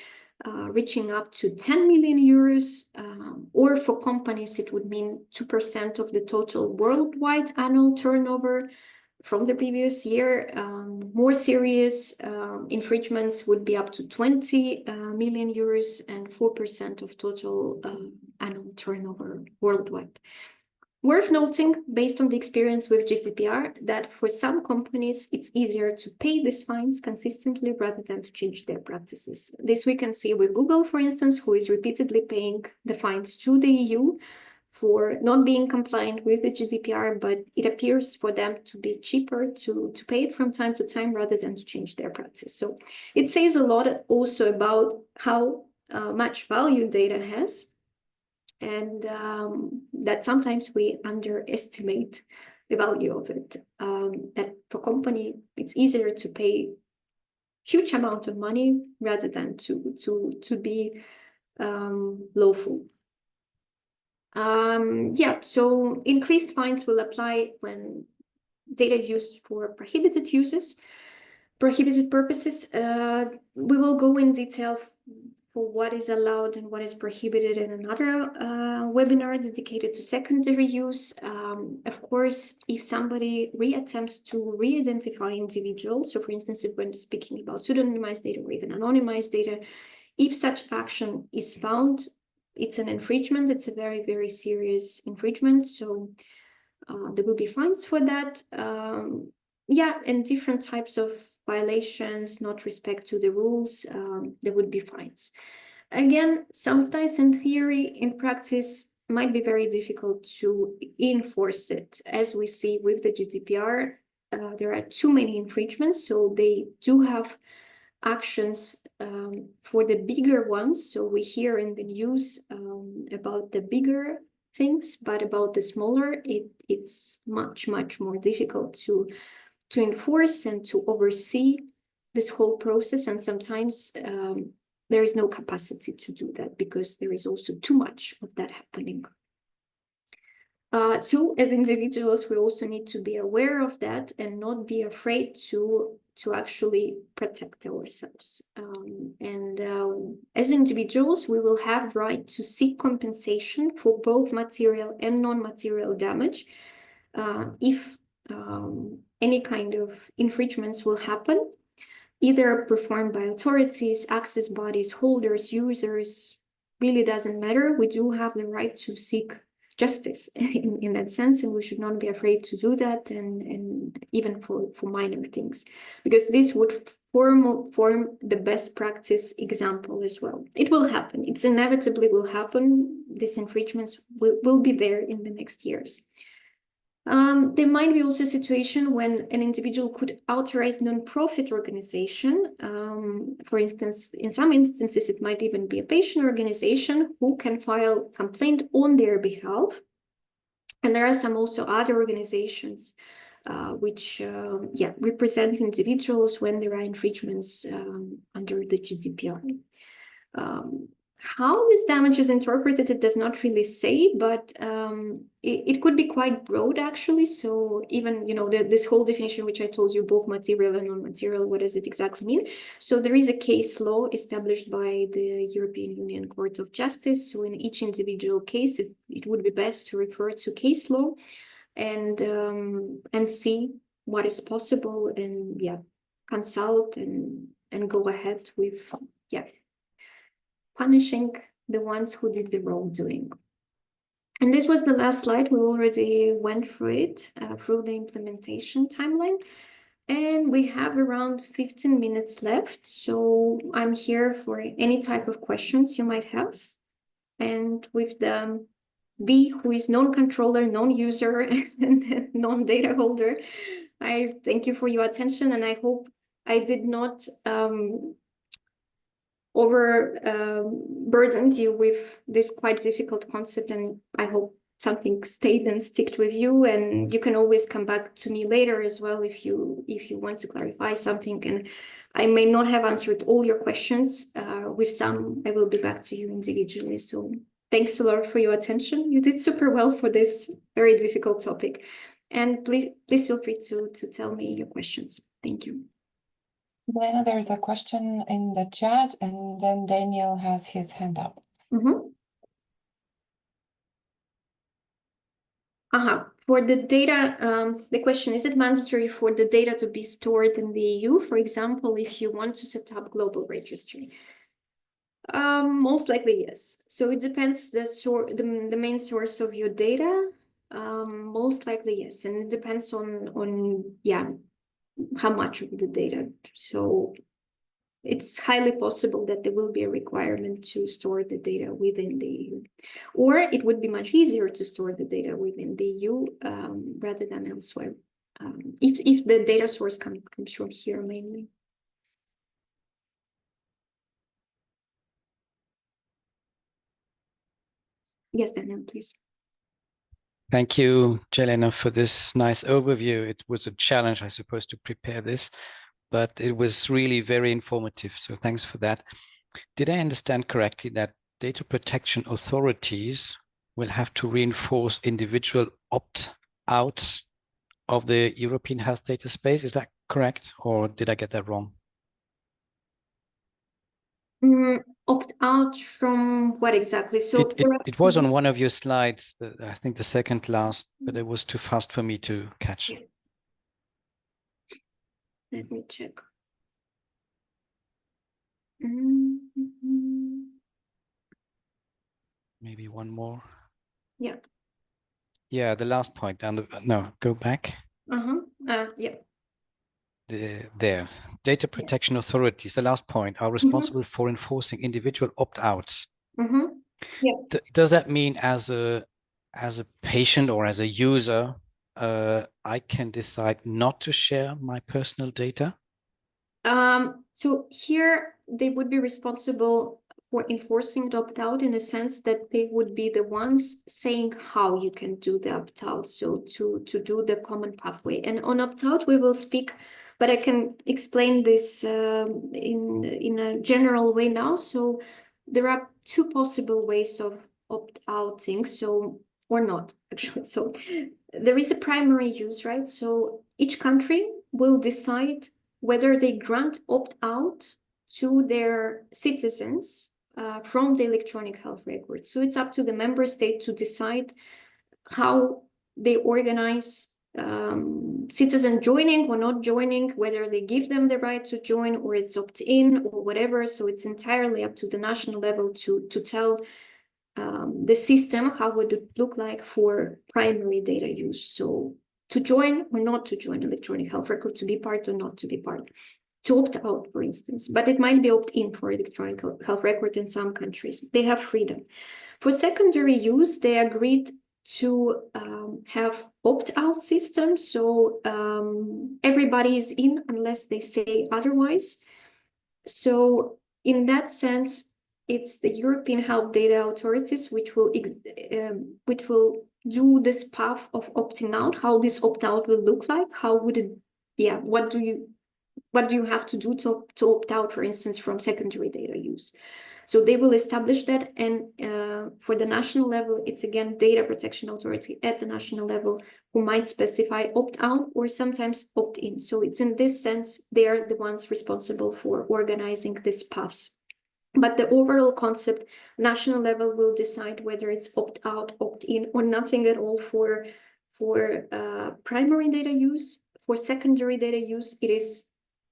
reaching up to 10 million euros, or for companies it would mean 2% of the total worldwide annual turnover from the previous year. More serious infringements would be up to 20 million euros and 4% of total annual turnover worldwide. Worth noting, based on the experience with GDPR, that for some companies, it's easier to pay these fines consistently rather than to change their practices. This we can see with Google, for instance, who is repeatedly paying the fines to the EU for not being compliant with the GDPR, but it appears for them to be cheaper to pay it from time to time rather than to change their practice. So it says a lot also about how much value data has, and that sometimes we underestimate the value of it. That for company, it's easier to pay huge amount of money rather than to be lawful. So increased fines will apply when data used for prohibited purposes. We will go in detail for what is allowed and what is prohibited in another webinar dedicated to secondary use. Of course, if somebody re-attempts to re-identify individuals, so for instance, if we're speaking about pseudonymized data or even anonymized data, if such action is found, it's an infringement. It's a very, very serious infringement. So there will be fines for that. Yeah, and different types of violations, not respect to the rules, there would be fines. Again, sometimes in theory, in practice, might be very difficult to enforce it. As we see with the GDPR, there are too many infringements, so they do have actions for the bigger ones. So we hear in the news about the bigger things, but about the smaller, it's much, much more difficult to enforce and to oversee this whole process. And sometimes there is no capacity to do that because there is also too much of that happening. So as individuals, we also need to be aware of that and not be afraid to actually protect ourselves. As individuals, we will have right to seek compensation for both material and non-material damage if any kind of infringements will happen, either performed by authorities, access bodies, holders, users, really doesn't matter. We do have the right to seek justice in that sense, and we should not be afraid to do that, and even for minor things, because this would form the best practice example as well. It will happen. It's inevitably will happen. These infringements will be there in the next years. There might be also a situation when an individual could authorize non-profit organization. For instance, in some instances, it might even be a patient organization who can file complaint on their behalf. And there are some also other organizations which represent individuals when there are infringements under the GDPR. How this damage is interpreted, it does not really say, but it could be quite broad, actually. So even, this whole definition, which I told you, both material and non-material, what does it exactly mean? So there is a case law established by the European Union Court of Justice. So in each individual case, it would be best to refer to case law and see what is possible and, consult and go ahead with, punishing the ones who did the wrongdoing. And this was the last slide. We already went through it, through the implementation timeline. And we have around 15 minutes left. So I'm here for any type of questions you might have. And with the B, who is non-controller, non-user, and non-data holder, I thank you for your attention. And I hope I did not overburdened you with this quite difficult concept, and I hope something stayed and sticked with you. And you can always come back to me later as well if you want to clarify something. And I may not have answered all your questions. With some, I will be back to you individually. So thanks a lot for your attention. You did super well for this very difficult topic. And please feel free to tell me your questions. Thank you. Elena, there's a question in the chat, and then Daniel has his hand up. For the data, the question, is it mandatory for the data to be stored in the EU? For example, if you want to set up global registry? Most likely, yes. So it depends the main source of your data. Most likely, yes. And it depends on how much of the data. So it's highly possible that there will be a requirement to store the data within the EU. Or it would be much easier to store the data within the EU rather than elsewhere, if the data source comes from here mainly. Yes, Daniel, please. Thank you, Jelena, for this nice overview. It was a challenge, I suppose, to prepare this, but it was really very informative. So thanks for that. Did I understand correctly that data protection authorities will have to reinforce individual opt-outs of the European health data space? Is that correct, or did I get that wrong? Opt out from what exactly? So it was on one of your slides, I think the second last, but it was too fast for me to catch. Yeah. Let me check. Maybe one more. Yeah. Yeah, the last point. No, go back. Yeah. There. Data protection authorities, the last point, are responsible for enforcing individual opt-outs. Yeah. Does that mean as a patient or as a user, I can decide not to share my personal data? So here they would be responsible for enforcing the opt-out in a sense that they would be the ones saying how you can do the opt-out. So to do the common pathway. And on opt-out we will speak, but I can explain this in a general way now. So there are two possible ways of opt-outing, so or not actually. So there is a primary use, right? So each country will decide whether they grant opt-out to their citizens from the electronic health record. So it's up to the member state to decide how they organize citizen joining or not joining, whether they give them the right to join or it's opt-in or whatever. So it's entirely up to the national level to tell the system how would it look like for primary data use. So to join or not to join electronic health record, to be part or not to be part, to opt out, for instance, but it might be opt-in for electronic health record in some countries. They have freedom. For secondary use, they agreed to have opt-out systems. So everybody is in unless they say otherwise. So in that sense, it's the European Health Data Authorities which will do this path of opting out, how this opt-out will look like, how would it, yeah, what do you have to do to opt out, for instance, from secondary data use. So they will establish that, and for the national level, it's again Data Protection Authority at the national level who might specify opt-out or sometimes opt-in. So it's in this sense, they are the ones responsible for organizing these paths. But the overall concept, national level will decide whether it's opt-out, opt-in, or nothing at all for primary data use. For secondary data use, it is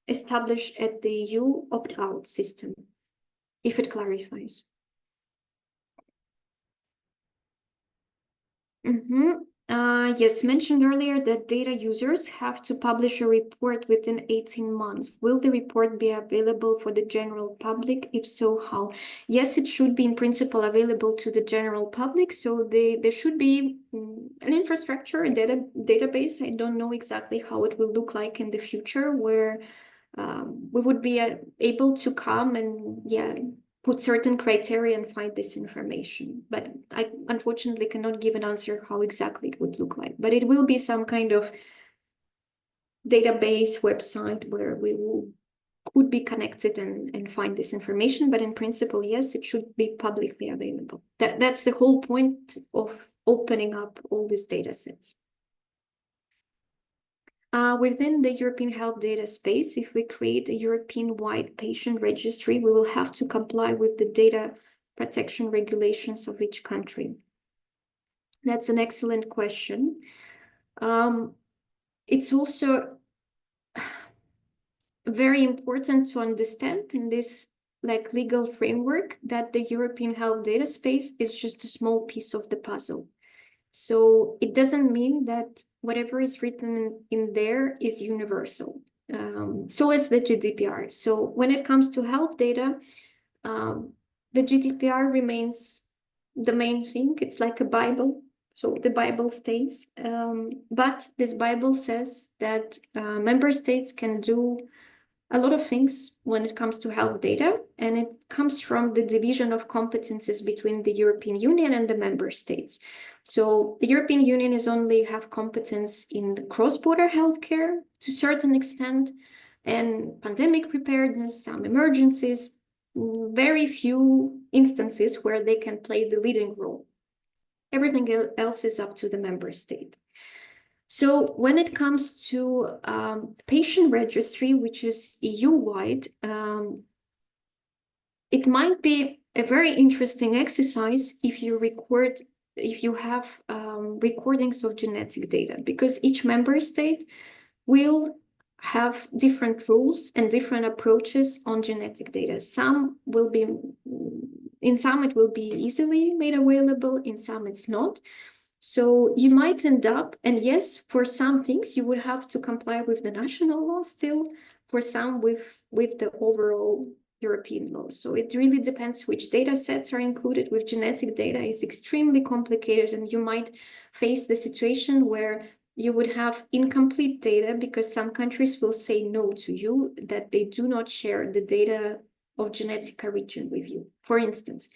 established at the EU opt-out system, if it clarifies. Yes, mentioned earlier that data users have to publish a report within 18 months. Will the report be available for the general public? If so, how? Yes, it should be in principle available to the general public. So there should be an infrastructure, a database. I don't know exactly how it will look like in the future, where we would be able to come and put certain criteria and find this information. But I unfortunately cannot give an answer how exactly it would look like. But it will be some kind of database website where could be connected and find this information. But in principle, yes, it should be publicly available. That's the whole point of opening up all these data sets. Within the European health data space, if we create a European-wide patient registry, we will have to comply with the data protection regulations of each country. That's an excellent question. It's also very important to understand in this legal framework that the European health data space is just a small piece of the puzzle. So it doesn't mean that whatever is written in there is universal. So is the GDPR. So when it comes to health data, the GDPR remains the main thing. It's like a Bible. So the Bible stays. But this Bible says that member states can do a lot of things when it comes to health data, and it comes from the division of competences between the European Union and the member states. So the European Union is only have competence in cross-border healthcare to a certain extent, and pandemic preparedness, some emergencies, very few instances where they can play the leading role. Everything else is up to the member state. So when it comes to patient registry, which is EU-wide, it might be a very interesting exercise if you have recordings of genetic data, because each member state will have different rules and different approaches on genetic data. In some it will be easily made available, in some it's not. So you might end up, and yes, for some things you would have to comply with the national law still, for some with the overall European law. So it really depends which data sets are included. With genetic data, it's extremely complicated, and you might face the situation where you would have incomplete data because some countries will say no to you, that they do not share the data of genetic origin with you, for instance.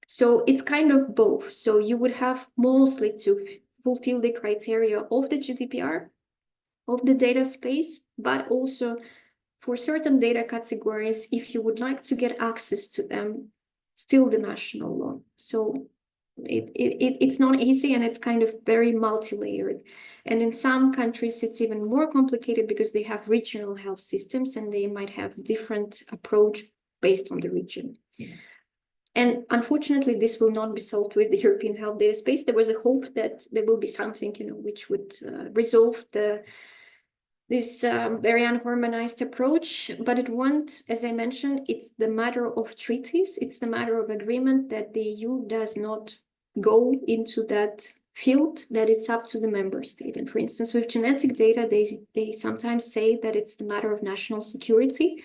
So it's kind of both. So you would have mostly to fulfill the criteria of the GDPR, of the data space, but also for certain data categories, if you would like to get access to them, still the national law. So it's not easy, and it's kind of very multi-layered. And in some countries, it's even more complicated because they have regional health systems and they might have different approach based on the region. Yeah. And unfortunately, this will not be solved with the European Health Data Space. There was a hope that there will be something, which would resolve this very unharmonized approach, but it won't. As I mentioned, it's the matter of treaties. It's the matter of agreement that the EU does not go into that field, that it's up to the member state. And for instance, with genetic data, they sometimes say that it's the matter of national security.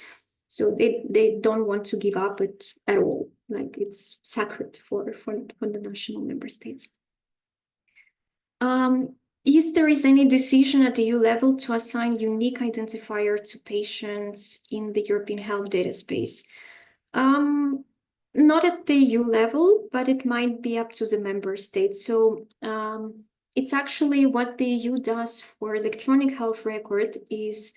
So they don't want to give up it at all. Like it's sacred for the national member states. If there is any decision at the EU level to assign unique identifier to patients in the European Health Data Space? Not at the EU level, but it might be up to the member states. So it's actually what the EU does for electronic health record is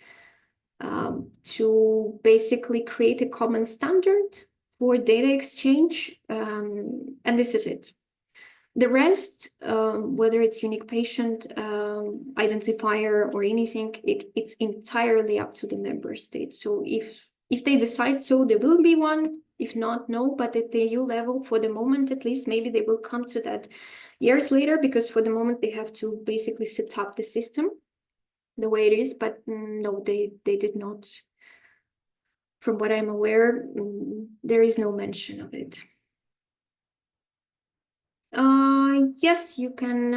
to basically create a common standard for data exchange, and this is it. The rest, whether it's unique patient identifier or anything, it's entirely up to the member state. So if they decide so, there will be one. If not, no. But at the EU level, for the moment at least, maybe they will come to that years later, because for the moment they have to basically set up the system the way it is. But no, they did not. From what I'm aware, there is no mention of it. Yes, you can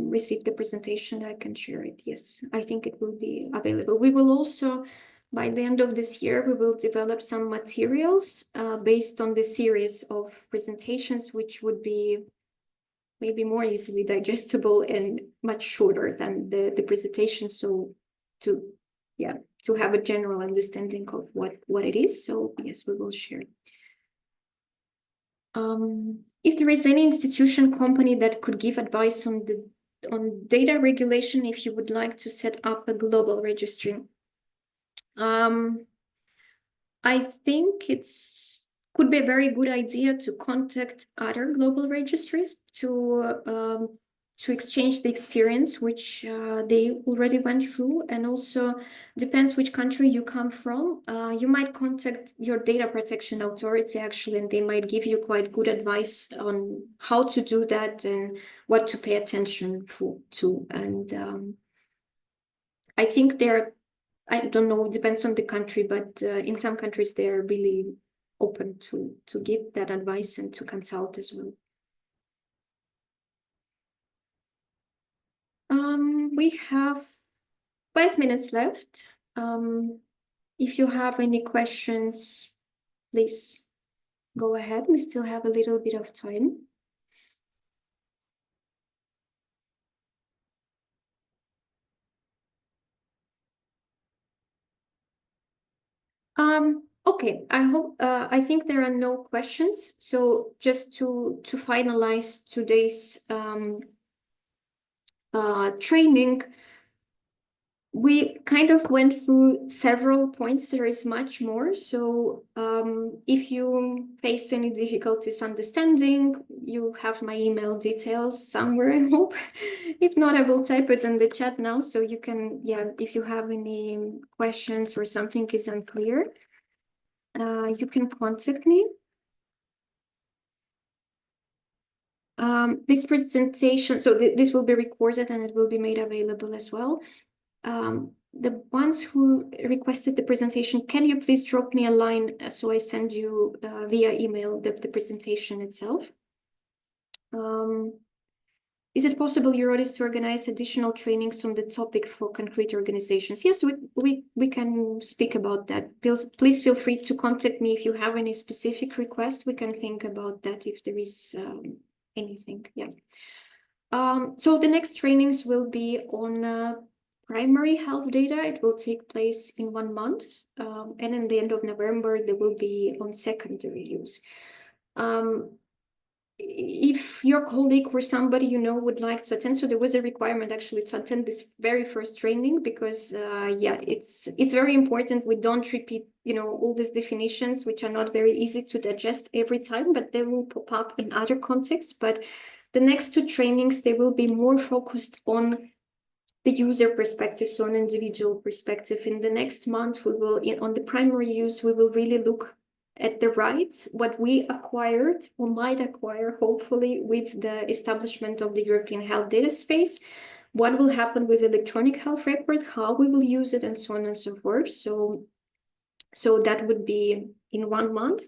receive the presentation. I can share it. Yes, I think it will be available. We will also, by the end of this year, we will develop some materials based on the series of presentations, which would be maybe more easily digestible and much shorter than the presentation. So to have a general understanding of what it is. So yes, we will share. If there is any institution company that could give advice on data regulation, if you would like to set up a global registry, I think could be a very good idea to contact other global registries to exchange the experience which they already went through, and also depends which country you come from. You might contact your data protection authority actually, and they might give you quite good advice on how to do that and what to pay attention to. And I think I don't know, it depends on the country, but in some countries they're really open to give that advice and to consult as well. We have 5 minutes left. If you have any questions, please go ahead. We still have a little bit of time. Okay, I think there are no questions. So just to finalize today's training, we kind of went through several points. There is much more. So if you face any difficulties understanding, you have my email details somewhere, I hope. If not, I will type it in the chat now. So you can, if you have any questions or something is unclear, you can contact me. This presentation, so this will be recorded and it will be made available as well. The ones who requested the presentation, can you please drop me a line so I send you via email the presentation itself? Is it possible, Eurodis, to organize additional trainings on the topic for concrete organizations? Yes, we can speak about that. Please feel free to contact me if you have any specific request. We can think about that if there is anything. Yeah. So the next trainings will be on primary health data. It will take place in 1 month. And in the end of November, there will be on secondary use. If your colleague or somebody you know would like to attend, so there was a requirement actually to attend this very first training because yeah, it's very important we don't repeat, you know, all these definitions which are not very easy to digest every time, but they will pop up in other contexts. But the next 2 trainings, they will be more focused on the user perspective, so an individual perspective. In the next month, we will, on the primary use, we will really look at the rights, what we acquired or might acquire, hopefully, with the establishment of the European health data space, what will happen with electronic health record, how we will use it, and so on and so forth. So that would be in 1 month.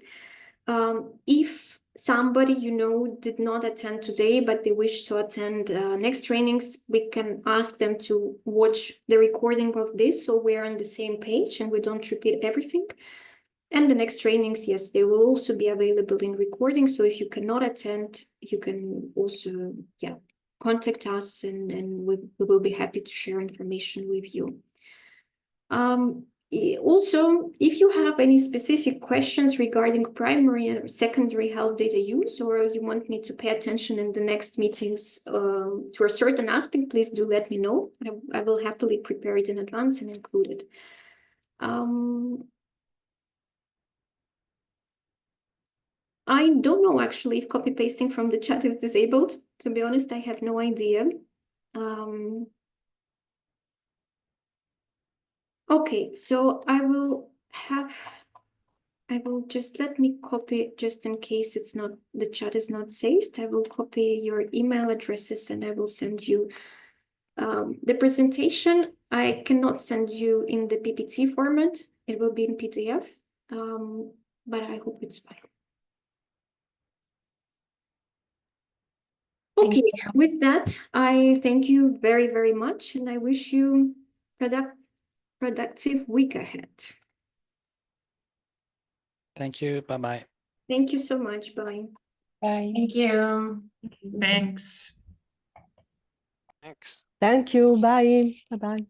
If somebody you know did not attend today, but they wish to attend next trainings, we can ask them to watch the recording of this so we're on the same page and we don't repeat everything. And the next trainings, yes, they will also be available in recording. So if you cannot attend, you can also, yeah, contact us and we will be happy to share information with you. Also, if you have any specific questions regarding primary and secondary health data use, or you want me to pay attention in the next meetings to a certain aspect, please do let me know. I will happily prepare it in advance and include it. I don't know actually if copy pasting from the chat is disabled. To be honest, I have no idea. Okay, so I will just let me copy just in case it's not, the chat is not saved. I will copy your email addresses and I will send you the presentation. I cannot send you in the PPT format. It will be in PDF, but I hope it's fine. Okay, with that, I thank you very, very much, and I wish you productive week ahead. Thank you. Bye-bye. Thank you so much. Bye. Bye. Thank you. Thanks. Thanks. Thank you. Bye. Bye-bye.